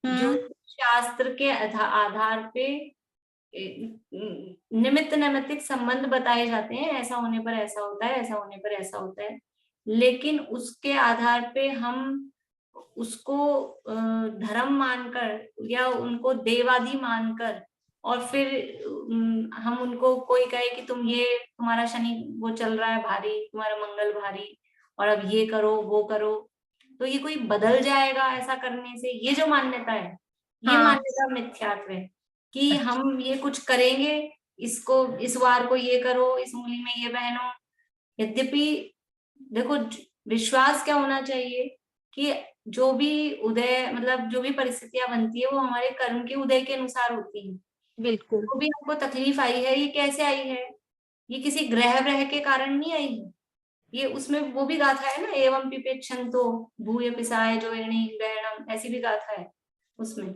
ज्योतिष शास्त्र के आधार पे निमित्त नैमित्तिक संबंध बताए जाते हैं, ऐसा होने पर ऐसा होता है, ऐसा होने पर ऐसा होता है, लेकिन उसके आधार पे हम उसको धर्म मानकर या उनको देवादी मानकर, और फिर हम उनको कोई कहे कि तुम्हारा शनि वो चल रहा है भारी, तुम्हारा मंगल भारी, और अब ये करो वो करो, तो ये कोई बदल जाएगा ऐसा करने से, ये जो मान्यता है ये मान्यता मिथ्यात्व है कि हम ये कुछ करेंगे, इसको इस वार को ये करो, इस उंगली में ये पहनो। यद्यपि देखो विश्वास क्या होना चाहिए कि जो भी उदय, मतलब जो भी परिस्थितियां बनती है वो हमारे कर्म के उदय के अनुसार होती है। बिल्कुल। जो भी हमको तकलीफ आई है, ये कैसे आई है, ये किसी ग्रह के कारण नहीं आई है। ये उसमें वो भी गाथा है ना, एवं पिपेक्षन्तो भूय पिसाय जो ग्रहणम, ऐसी भी गाथा है उसमें।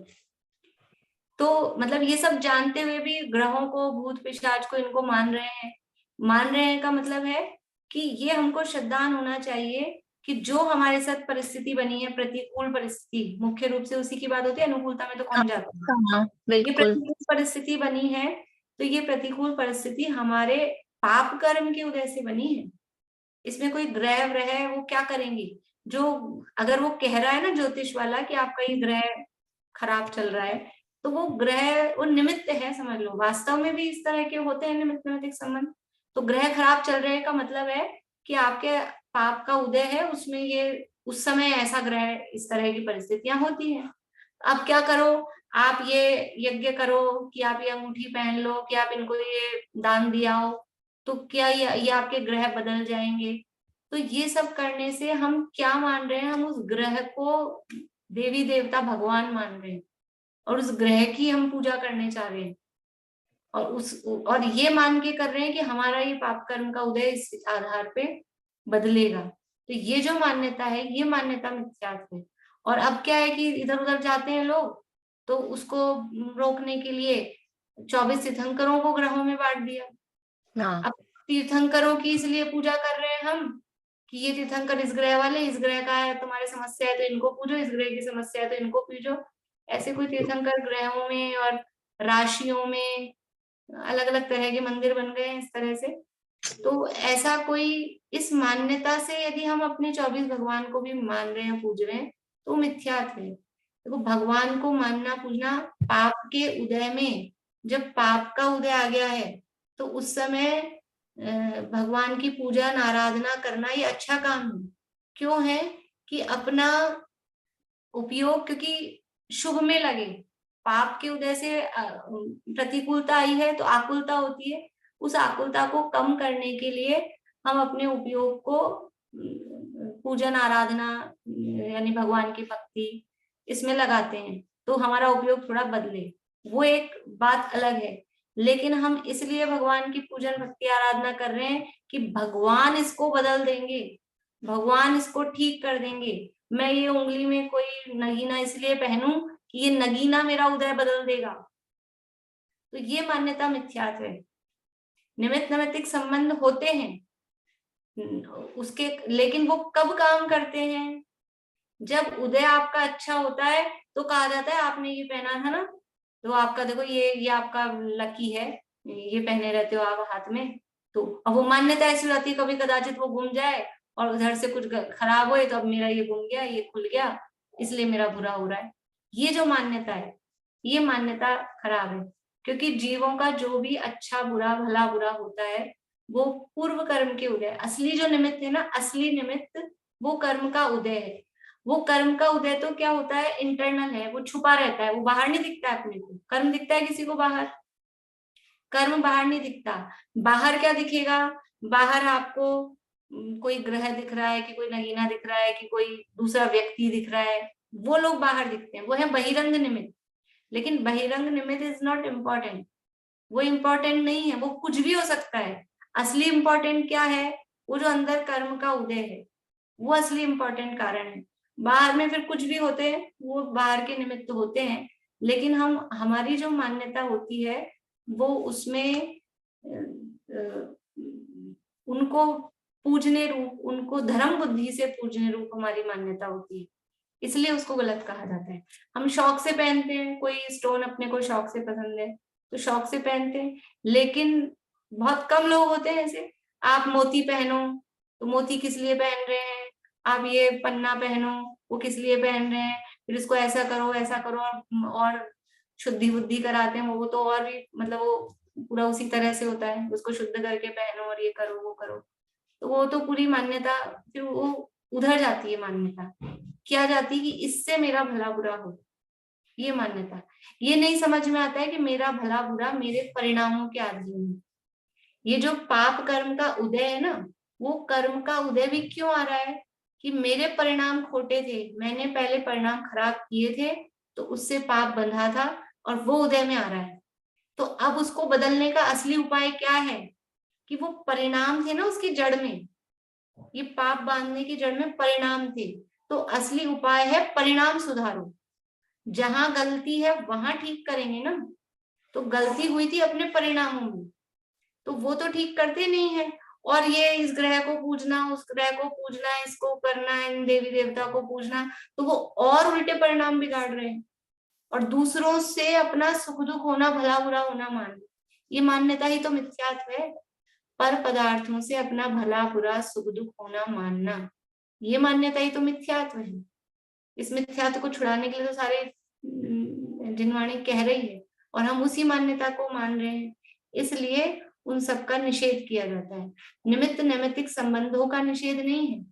तो मतलब ये सब जानते हुए भी ग्रहों को, भूत पिशाच को, इनको मान रहे हैं का मतलब है कि ये हमको श्रद्धान होना चाहिए कि जो हमारे साथ परिस्थिति बनी है, प्रतिकूल परिस्थिति, मुख्य रूप से उसी की बात होती है, अनुकूलता में तो कौन जाता है। ये प्रतिकूल परिस्थिति बनी है, तो ये प्रतिकूल परिस्थिति हमारे पाप कर्म के उदय से बनी है। इसमें कोई ग्रह है वो क्या करेंगे, जो अगर वो कह रहा है ना ज्योतिष वाला कि आपका ये ग्रह खराब चल रहा है, तो वो ग्रह वो निमित्त है, समझ लो। वास्तव में भी इस तरह के होते हैं निमित्त नैमित्तिक संबंध। तो ग्रह खराब चल रहे का मतलब है कि आपके पाप का उदय है, उसमें ये उस समय ऐसा ग्रह, इस तरह की परिस्थितियां होती हैं। अब क्या करो, आप ये यज्ञ करो कि आप ये अंगूठी पहन लो, कि आप इनको ये दान दिया हो, तो क्या ये आपके ग्रह बदल जाएंगे। तो ये सब करने से हम क्या मान रहे हैं, हम उस ग्रह को देवी देवता भगवान मान रहे हैं। और उस ग्रह की हम पूजा करने चाह रहे हैं और ये मान के कर रहे हैं कि हमारा ये पाप कर्म का उदय इस आधार पे बदलेगा। तो ये जो मान्यता है, ये मान्यता मिथ्यात्व है। और अब क्या है कि इधर उधर जाते हैं लोग, तो उसको रोकने के लिए 24 तीर्थंकरों को ग्रहों में बांट दिया। हाँ। अब तीर्थंकरों की इसलिए पूजा कर रहे हैं हम कि ये तीर्थंकर इस ग्रह वाले, इस ग्रह का है तुम्हारी समस्या है तो इनको पूजो, इस ग्रह की समस्या है तो इनको पूजो। ऐसे कोई तीर्थंकर ग्रहों में और राशियों में अलग अलग तरह के मंदिर बन गए हैं इस तरह से। तो ऐसा कोई, इस मान्यता से यदि हम अपने 24 भगवान को भी मान रहे हैं, पूज रहे हैं, तो मिथ्यात्व है। देखो, भगवान को मानना पूजना पाप के उदय में, जब पाप का उदय आ गया है तो उस समय भगवान की पूजा आराधना करना ये अच्छा काम है। क्यों है कि अपना उपयोग, क्योंकि शुभ में लगे। पाप के उदय से प्रतिकूलता आई है तो आकुलता होती है, उस आकुलता को कम करने के लिए हम अपने उपयोग को पूजन आराधना यानी भगवान की भक्ति इसमें लगाते हैं, तो हमारा उपयोग थोड़ा बदले, वो एक बात अलग है। लेकिन हम इसलिए भगवान की पूजन भक्ति आराधना कर रहे हैं कि भगवान इसको बदल देंगे, भगवान इसको ठीक कर देंगे। मैं ये उंगली में कोई नगीना इसलिए पहनूं कि ये नगीना मेरा उदय बदल देगा, तो ये मान्यता मिथ्यात्व है। निमित्त नैमित्तिक संबंध होते हैं उसके, लेकिन वो कब काम करते हैं? जब उदय आपका अच्छा होता है तो कहा जाता है आपने ये पहना था ना, तो आपका देखो ये आपका लकी है, ये पहने रहते हो आप हाथ में। तो अब वो मान्यता ऐसी रहती है, कभी कदाचित वो गुम जाए और उधर से कुछ खराब होए तो अब मेरा ये गुम गया, ये खुल गया, इसलिए मेरा बुरा हो रहा है। ये जो मान्यता है, ये मान्यता खराब है। क्योंकि जीवों का जो भी अच्छा बुरा भला बुरा होता है वो पूर्व कर्म के उदय, असली जो निमित्त है ना, असली निमित्त वो कर्म का उदय है। वो कर्म का उदय तो क्या होता है, इंटरनल है, वो छुपा रहता है, वो बाहर नहीं दिखता है अपने को। कर्म दिखता है किसी को बाहर, कर्म बाहर नहीं दिखता। बाहर क्या दिखेगा? बाहर आपको कोई ग्रह दिख रहा है कि कोई नगीना दिख रहा है कि कोई दूसरा व्यक्ति दिख रहा है, वो लोग बाहर दिखते हैं, वो है बहिरंग निमित्त। लेकिन बहिरंग निमित्त इज नॉट इम्पोर्टेंट, वो इम्पोर्टेंट नहीं है, वो कुछ भी हो सकता है। असली इम्पोर्टेंट क्या है? वो जो अंदर कर्म का उदय है, वो असली इम्पोर्टेंट कारण है। बाहर में फिर कुछ भी होते हैं, वो बाहर के निमित्त होते हैं। लेकिन हम, हमारी जो मान्यता होती है वो उसमें उनको पूजने रूप, उनको धर्म बुद्धि से पूजने रूप हमारी मान्यता होती है, इसलिए उसको गलत कहा जाता है। हम शौक से पहनते हैं, कोई स्टोन अपने को शौक से पसंद है तो शौक से पहनते हैं, लेकिन बहुत कम लोग होते हैं ऐसे। आप मोती पहनो तो मोती किस लिए पहन रहे हैं, आप ये पन्ना पहनो वो किस लिए पहन रहे हैं, फिर इसको ऐसा करो ऐसा करो और शुद्धि बुद्धि कराते हैं वो तो और भी, मतलब वो पूरा उसी तरह से होता है, उसको शुद्ध करके पहनो और ये करो वो करो। तो वो तो पूरी मान्यता फिर वो उधर जाती है, मान्यता क्या जाती है कि इससे मेरा भला बुरा हो, ये मान्यता। ये नहीं समझ में आता है कि मेरा भला बुरा मेरे परिणामों के अधीन है। ये जो पाप कर्म का उदय है ना, वो कर्म का उदय भी क्यों आ रहा है कि मेरे परिणाम खोटे थे, मैंने पहले परिणाम खराब किए थे तो उससे पाप बंधा था और वो उदय में आ रहा है। तो अब उसको बदलने का असली उपाय क्या है कि वो परिणाम थे ना उसकी जड़ में, ये पाप बांधने की जड़ में परिणाम थे, तो असली उपाय है परिणाम सुधारो। जहां गलती है वहां ठीक करेंगे ना, तो गलती हुई थी अपने परिणामों में, तो वो तो ठीक करते नहीं है। और ये इस ग्रह को पूजना, उस ग्रह को पूजना, इसको करना, इन देवी देवता को पूजना, तो वो और उल्टे परिणाम बिगाड़ रहे हैं और दूसरों से अपना सुख दुख होना, भला बुरा होना मान, ये मान्यता ही तो मिथ्यात्व है। पर पदार्थों से अपना भला बुरा सुख दुख होना मानना, ये मान्यता ही तो मिथ्यात्व है। इस मिथ्यात्व को छुड़ाने के लिए तो सारे जिनवाणी कह रही है और हम उसी मान्यता को मान रहे हैं, इसलिए उन सब का निषेध किया जाता है। निमित्त नैमित्तिक संबंधों का निषेध नहीं है,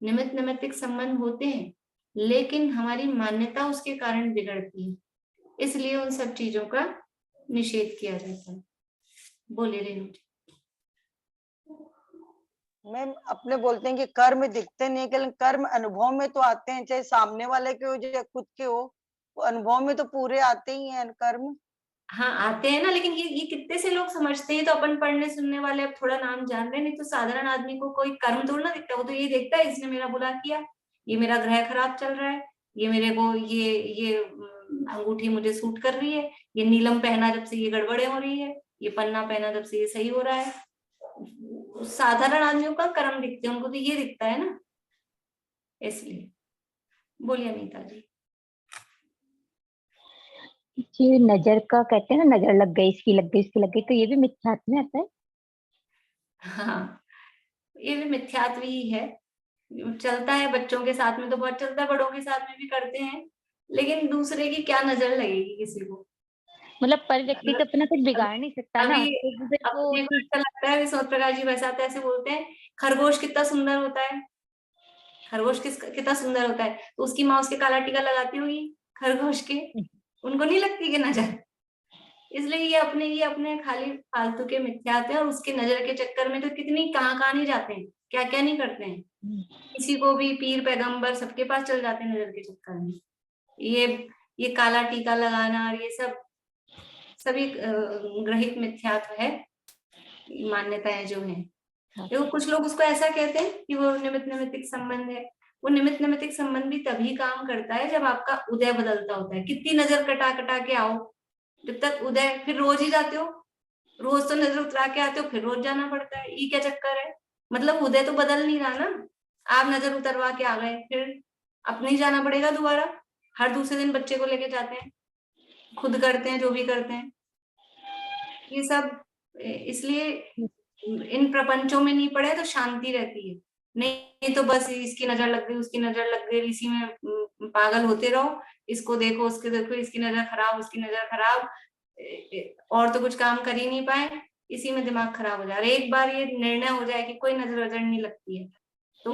निमित्त नैमित्तिक संबंध होते हैं, लेकिन हमारी मान्यता उसके कारण बिगड़ती है, इसलिए उन सब चीजों का निषेध किया जाता है। बोले रेणु जी। मैम अपने बोलते हैं कि कर्म दिखते नहीं, लेकिन कर्म अनुभव में तो आते हैं, चाहे सामने वाले के हो चाहे खुद के हो, अनुभव में तो पूरे आते ही हैं कर्म। हाँ आते हैं ना, लेकिन ये कितने से लोग समझते हैं। तो अपन पढ़ने सुनने वाले अब थोड़ा नाम जान रहे हैं, नहीं तो साधारण आदमी को कोई कर्म थोड़ा ना दिखता। वो तो ये देखता है इसने मेरा बुरा किया, ये मेरा ग्रह खराब चल रहा है, ये मेरे को ये अंगूठी मुझे सूट कर रही है, ये नीलम पहना जब से ये गड़बड़े हो रही है, ये पन्ना पहना जब से ये सही हो रहा है। साधारण आदमियों का कर्म दिखते हैं, उनको तो ये दिखता है ना, इसलिए। बोलिए अनीता जी। जी नजर का कहते हैं ना, नजर लग गई, इसकी लग गई, इसकी लग गई, तो ये भी मिथ्यात्व में आता है। हाँ ये भी मिथ्यात्व ही है। चलता है बच्चों के साथ में तो बहुत चलता है, बड़ों के साथ में भी करते हैं, लेकिन दूसरे की क्या नजर लगेगी किसी को। मतलब पर व्यक्ति तो अपना कुछ बिगाड़ नहीं सकता ना, अभी तो फिर वो अपने को ऐसा लगता है, विनोद प्रकाश जी वैसा ऐसे बोलते हैं, खरगोश कितना सुंदर होता है, खरगोश कितना सुंदर होता है, तो उसकी माँ उसके काला टीका लगाती होगी खरगोश के, उनको नहीं लगती कि नजर। इसलिए ये अपने खाली फालतू के मिथ्यात्व हैं, और उसके नजर के चक्कर में तो कितनी कहाँ नहीं जाते हैं, क्या क्या नहीं करते हैं। किसी को भी पीर पैगंबर सबके पास चल जाते हैं नजर के चक्कर में। ये काला टीका लगाना और ये सब सभी ग्रहित मिथ्यात्व है, मान्यताएं जो हैं। देखो कुछ लोग उसको ऐसा कहते हैं कि वो निमित्त नैमित्तिक संबंध है। वो निमित्त नैमित्तिक संबंध भी तभी काम करता है जब आपका उदय बदलता होता है। कितनी नजर कटा के आओ, जब तक उदय, फिर रोज ही जाते हो, रोज तो नजर उतरा के आते हो, फिर रोज जाना पड़ता है, ये क्या चक्कर है। मतलब उदय तो बदल नहीं रहा ना, आप नजर उतरवा के आ गए, फिर अपने ही जाना पड़ेगा दोबारा। हर दूसरे दिन बच्चे को लेके जाते हैं, खुद करते हैं जो भी करते हैं ये सब। इसलिए इन प्रपंचों में नहीं पड़े तो शांति रहती है, नहीं तो बस इसकी नजर लग गई, उसकी नजर लग गई, इसी में पागल होते रहो। इसको देखो, उसके देखो, इसकी नजर खराब, उसकी नजर खराब, और तो कुछ काम कर ही नहीं पाए, इसी में दिमाग खराब हो जा रहा है। एक बार ये निर्णय हो जाए कि कोई नजर वजर नहीं लगती है तो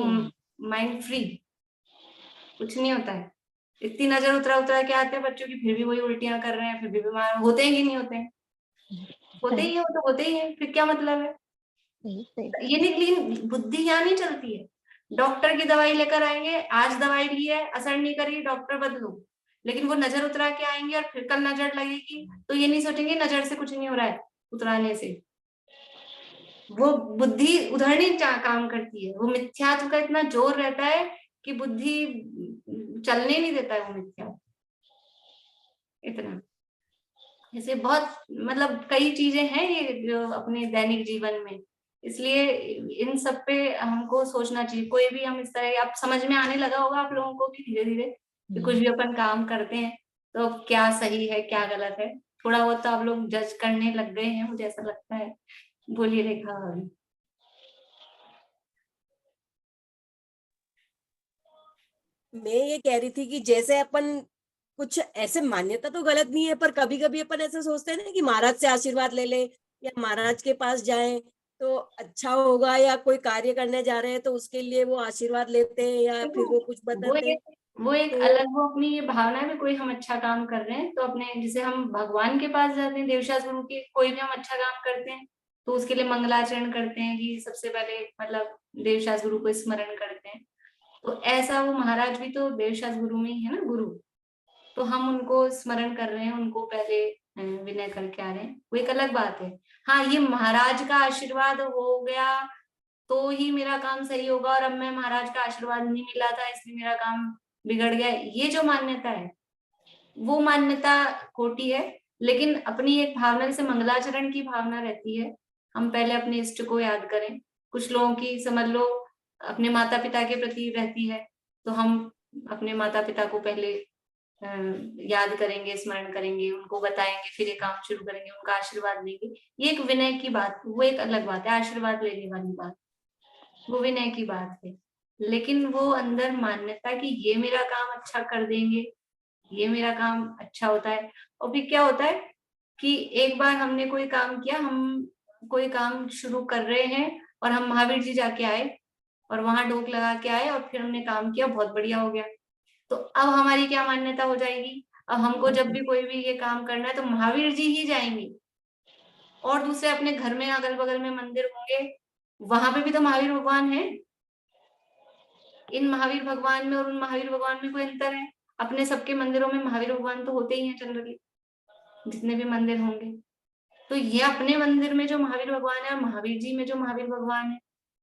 माइंड फ्री, कुछ नहीं होता है। इतनी नजर उतरा के आते हैं बच्चों की, फिर भी वही उल्टियां कर रहे हैं, फिर भी बीमार होते हैं कि नहीं होते हैं, होते ही है, वो तो होते ही है, फिर क्या मतलब है। ये नहीं, बुद्धि यहाँ नहीं चलती है। डॉक्टर की दवाई लेकर आएंगे, आज दवाई ली है, असर नहीं करी, डॉक्टर बदलो, लेकिन वो नजर उतरा के आएंगे और फिर कल नजर लगेगी, तो ये नहीं सोचेंगे नजर से कुछ नहीं हो रहा है उतराने से। वो बुद्धि उधर नहीं काम करती है, वो मिथ्यात्व का इतना जोर रहता है कि बुद्धि चलने नहीं देता है वो मिथ्यात्व इतना। जैसे बहुत मतलब कई चीजें हैं ये जो अपने दैनिक जीवन में, इसलिए इन सब पे हमको सोचना चाहिए। कोई भी हम इस तरह, अब समझ में आने लगा होगा आप लोगों को भी धीरे धीरे कि कुछ भी अपन काम करते हैं तो क्या सही है क्या गलत है, थोड़ा बहुत तो आप लोग जज करने लग गए हैं, मुझे ऐसा लगता है। बोलिए रेखा। मैं ये कह रही थी कि जैसे अपन कुछ ऐसे, मान्यता तो गलत नहीं है, पर कभी कभी अपन ऐसे सोचते हैं ना कि महाराज से आशीर्वाद ले ले या महाराज के पास जाएं तो अच्छा होगा, या कोई कार्य करने जा रहे हैं तो उसके लिए वो आशीर्वाद लेते हैं या फिर वो कुछ बताते हैं। वो एक तो अलग, वो अपनी ये भावना है भी कोई हम अच्छा काम कर रहे हैं तो अपने, जैसे हम भगवान के पास जाते हैं, देवशास्त्र गुरु के, कोई भी हम अच्छा काम करते हैं तो उसके लिए मंगलाचरण करते हैं कि सबसे पहले मतलब देवशास्त्र गुरु को स्मरण करते हैं। तो ऐसा वो महाराज भी तो देवशास्त्र गुरु में ही है ना गुरु, तो हम उनको स्मरण कर रहे हैं, उनको पहले विनय करके आ रहे हैं, वो एक अलग बात है। हाँ ये महाराज का आशीर्वाद हो गया तो ही मेरा काम सही होगा, और अब मैं महाराज का आशीर्वाद नहीं मिला था इसलिए मेरा काम बिगड़ गया, ये जो मान्यता है वो मान्यता खोटी है। लेकिन अपनी एक भावना, जैसे मंगलाचरण की भावना रहती है, हम पहले अपने इष्ट को याद करें। कुछ लोगों की समझ लो अपने माता पिता के प्रति रहती है, तो हम अपने माता पिता को पहले याद करेंगे, स्मरण करेंगे, उनको बताएंगे, फिर ये काम शुरू करेंगे, उनका आशीर्वाद लेंगे। ये एक विनय की बात, वो एक अलग बात है, आशीर्वाद लेने वाली बात वो विनय की बात है। लेकिन वो अंदर मान्यता कि ये मेरा काम अच्छा कर देंगे, ये मेरा काम अच्छा होता है। और फिर क्या होता है कि एक बार हमने कोई काम किया, हम कोई काम शुरू कर रहे हैं और हम महावीर जी जाके आए और वहां डोक लगा के आए और फिर हमने काम किया, बहुत बढ़िया हो गया, तो अब हमारी क्या मान्यता हो जाएगी, अब हमको जब भी कोई भी ये काम करना है तो महावीर जी ही जाएंगे। और दूसरे अपने घर में अगल बगल में मंदिर होंगे, वहां पे भी तो महावीर भगवान है। इन महावीर भगवान में और उन महावीर भगवान में कोई अंतर है? अपने सबके मंदिरों में महावीर भगवान तो होते ही हैं जनरली, जितने भी मंदिर होंगे। तो ये अपने मंदिर में जो महावीर भगवान है और महावीर जी में जो महावीर भगवान है,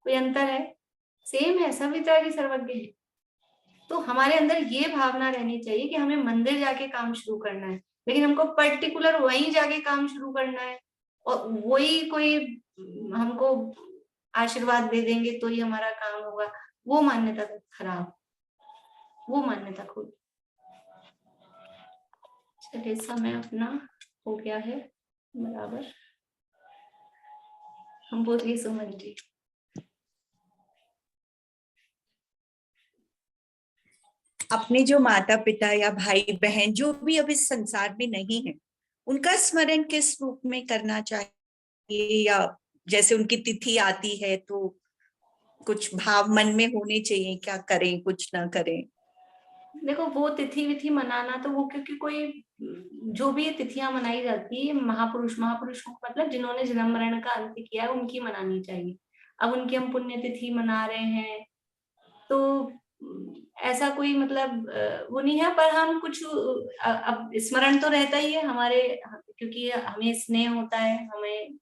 कोई अंतर है? सेम है, सब विचारी सर्वज्ञ है। तो हमारे अंदर ये भावना रहनी चाहिए कि हमें मंदिर जाके काम शुरू करना है, लेकिन हमको पर्टिकुलर वहीं जाके काम शुरू करना है और वही कोई हमको आशीर्वाद दे देंगे तो ही हमारा काम होगा, वो मान्यता खराब, वो मान्यता खुद। चलिए समय अपना हो गया है बराबर, हम बोलिए सुमन जी। अपने जो माता पिता या भाई बहन जो भी अब इस संसार में नहीं है, उनका स्मरण किस रूप में करना चाहिए, या जैसे उनकी तिथि आती है तो कुछ भाव मन में होने चाहिए, क्या करें कुछ ना करें? देखो वो तिथि विथि मनाना तो वो, क्योंकि कोई जो भी तिथियां मनाई जाती है महापुरुषों मतलब जिन्होंने जन्म मरण का अंत किया है उनकी मनानी चाहिए। अब उनकी हम पुण्य तिथि मना रहे हैं तो ऐसा कोई मतलब वो नहीं है, पर हम कुछ अब स्मरण तो रहता ही है हमारे, क्योंकि हमें स्नेह होता है, हमें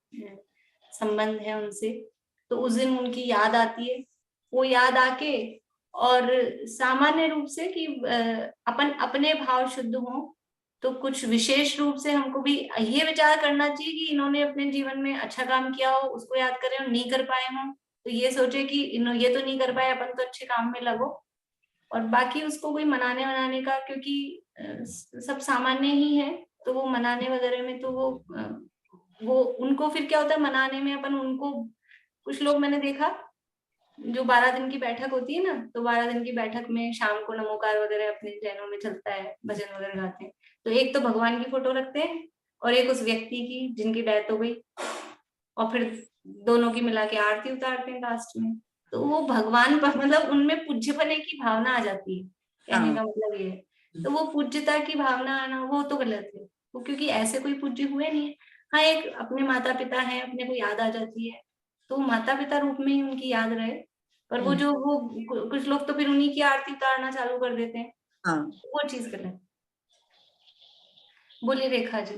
संबंध है उनसे, तो उस दिन उनकी याद आती है। वो याद आके और सामान्य रूप से कि अपन अपने भाव शुद्ध हो, तो कुछ विशेष रूप से हमको भी ये विचार करना चाहिए कि इन्होंने अपने जीवन में अच्छा काम किया हो, उसको याद करें, और नहीं कर पाए हों तो ये सोचे कि ये तो नहीं कर पाए, अपन तो अच्छे काम में लगो, और बाकी उसको कोई मनाने का, क्योंकि सब सामान्य ही है, तो वो मनाने वगैरह में तो वो उनको फिर क्या होता है मनाने में, अपन उनको, कुछ लोग मैंने देखा जो 12 दिन की बैठक होती है ना, तो 12 दिन की बैठक में शाम को नमोकार वगैरह अपने जैनों में चलता है, भजन वगैरह गाते हैं, तो एक तो भगवान की फोटो रखते हैं और एक उस व्यक्ति की जिनकी डेथ हो गई, और फिर दोनों की मिला के आरती उतारते हैं लास्ट में। तो वो भगवान पर मतलब उनमें पूज्यपने की भावना आ जाती है, कहने का मतलब ये है। तो वो पूज्यता की भावना आना वो तो गलत है, वो क्योंकि ऐसे कोई पूज्य हुए नहीं है। हाँ, एक अपने माता पिता है, अपने को याद आ जाती है, तो माता पिता रूप में ही उनकी याद रहे, पर वो जो वो कुछ लोग तो फिर उन्हीं की आरती उतारना चालू कर देते हैं, वो चीज गलत। बोलिए रेखा जी,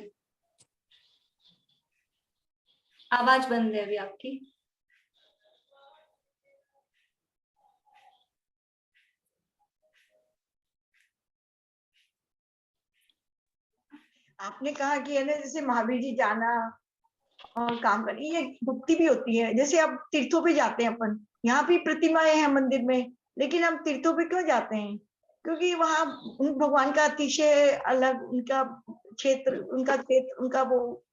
आवाज बंद है अभी आपकी। आपने कहा कि है ना, जैसे महावीर जी जाना और काम करना, ये भक्ति भी होती है। जैसे अब तीर्थों पे जाते हैं अपन, यहाँ भी प्रतिमाएं हैं मंदिर में, लेकिन हम तीर्थों पे क्यों जाते हैं? क्योंकि वहाँ भगवान का अतिशय अलग उनका क्षेत्र, उनका वो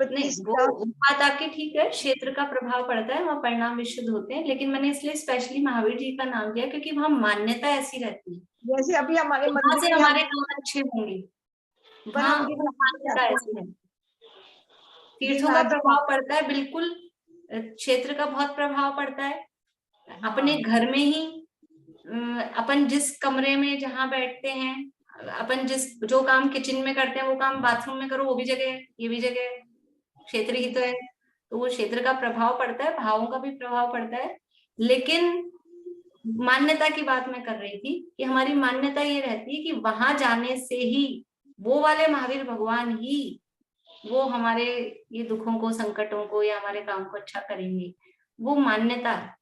नहीं, वो बात आपकी ठीक है, क्षेत्र का प्रभाव पड़ता है, वहाँ परिणाम विशुद्ध होते हैं, लेकिन मैंने इसलिए स्पेशली महावीर जी का नाम दिया क्योंकि वहाँ मान्यता ऐसी रहती है, जैसे अभी हमारे वहां से हमारे काम अच्छे होंगे, वहाँ मान्यता ऐसी है। तीर्थों का प्रभाव पड़ता है, बिल्कुल क्षेत्र का बहुत प्रभाव पड़ता है। अपने घर में ही अपन जिस कमरे में जहाँ बैठते हैं, अपन जो काम किचन में करते हैं वो काम बाथरूम में करो, वो भी जगह है, ये भी जगह है, क्षेत्र ही तो है। तो वो क्षेत्र का प्रभाव पड़ता है, भावों का भी प्रभाव पड़ता है। लेकिन मान्यता की बात मैं कर रही थी कि हमारी मान्यता ये रहती है कि वहां जाने से ही वो वाले महावीर भगवान ही वो हमारे ये दुखों को, संकटों को या हमारे काम को अच्छा करेंगे। वो मान्यता है,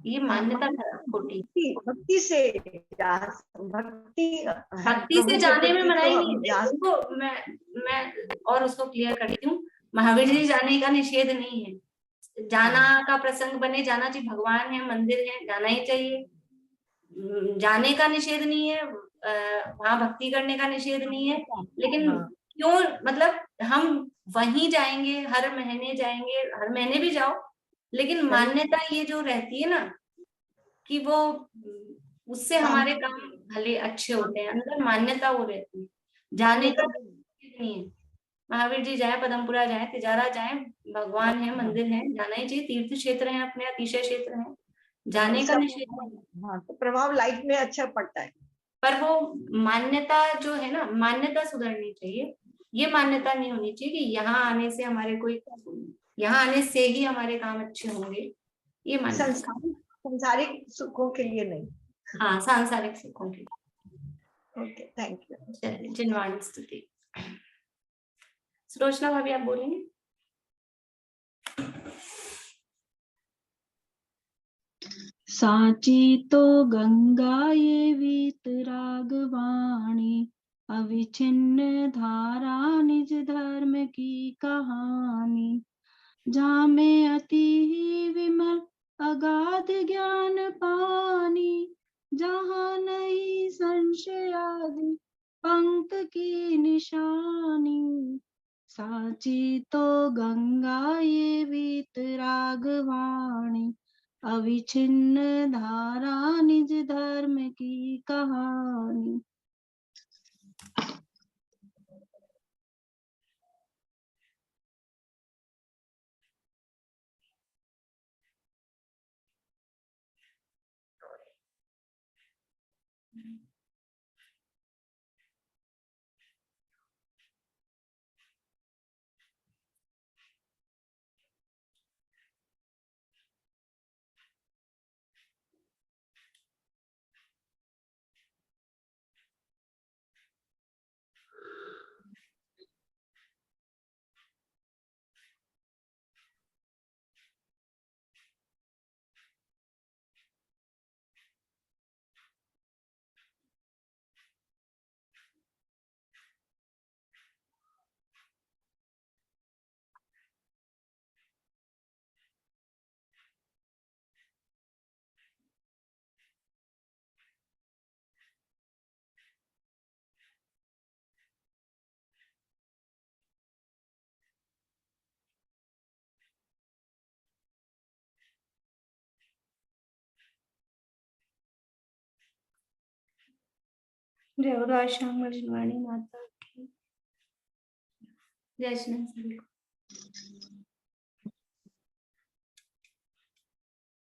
ये मान्यता खोटी। भक्ति से जाने में मनाई नहीं है उसको। मैं और उसको क्लियर करती हूँ, महावीर जी जाने का निषेध नहीं है, जाना का प्रसंग बने, जाना चाहिए, भगवान है, मंदिर है, जाना ही चाहिए, जाने का निषेध नहीं है, वहां भक्ति करने का निषेध नहीं है। लेकिन क्यों, मतलब हम वहीं जाएंगे, हर महीने जाएंगे, हर महीने भी जाओ, लेकिन मान्यता ये जो रहती है ना कि वो उससे हमारे काम भले अच्छे होते हैं, अंदर मान्यता वो रहती है, जाने का नहीं है। महावीर जी जाए, पदमपुरा जाए, तिजारा जाए, भगवान है, मंदिर है, जाना ही चाहिए, तीर्थ क्षेत्र है, अपने अतिशय क्षेत्र है, जाने का निषेध नहीं। तो प्रभाव लाइफ में अच्छा पड़ता है, पर वो मान्यता जो है ना, मान्यता सुधरनी चाहिए। ये मान्यता नहीं होनी चाहिए कि यहाँ आने से हमारे यहाँ आने से ही हमारे काम अच्छे होंगे, ये मान्यता संसारिक सुखों के लिए नहीं। हाँ, सांसारिक सुखों के लिए। Okay, thank you. चलिए, जिनवाणी स्तुति। सुलोचना भाभी आप बोलेंगे? साची तो गंगा ये वीतरागवाणी, अविच्छिन्न धारा निज धर्म की कहानी। जहाँ में अति ही विमल अगाध ज्ञान पानी, जहाँ नहीं संशय आदि पंक की निशानी। साची तो गंगा ये वीतरागवाणी, अविच्छिन्न धारा निज धर्म की कहानी। जय श्याम जिनवाणी माता की जय। श्री सभी को।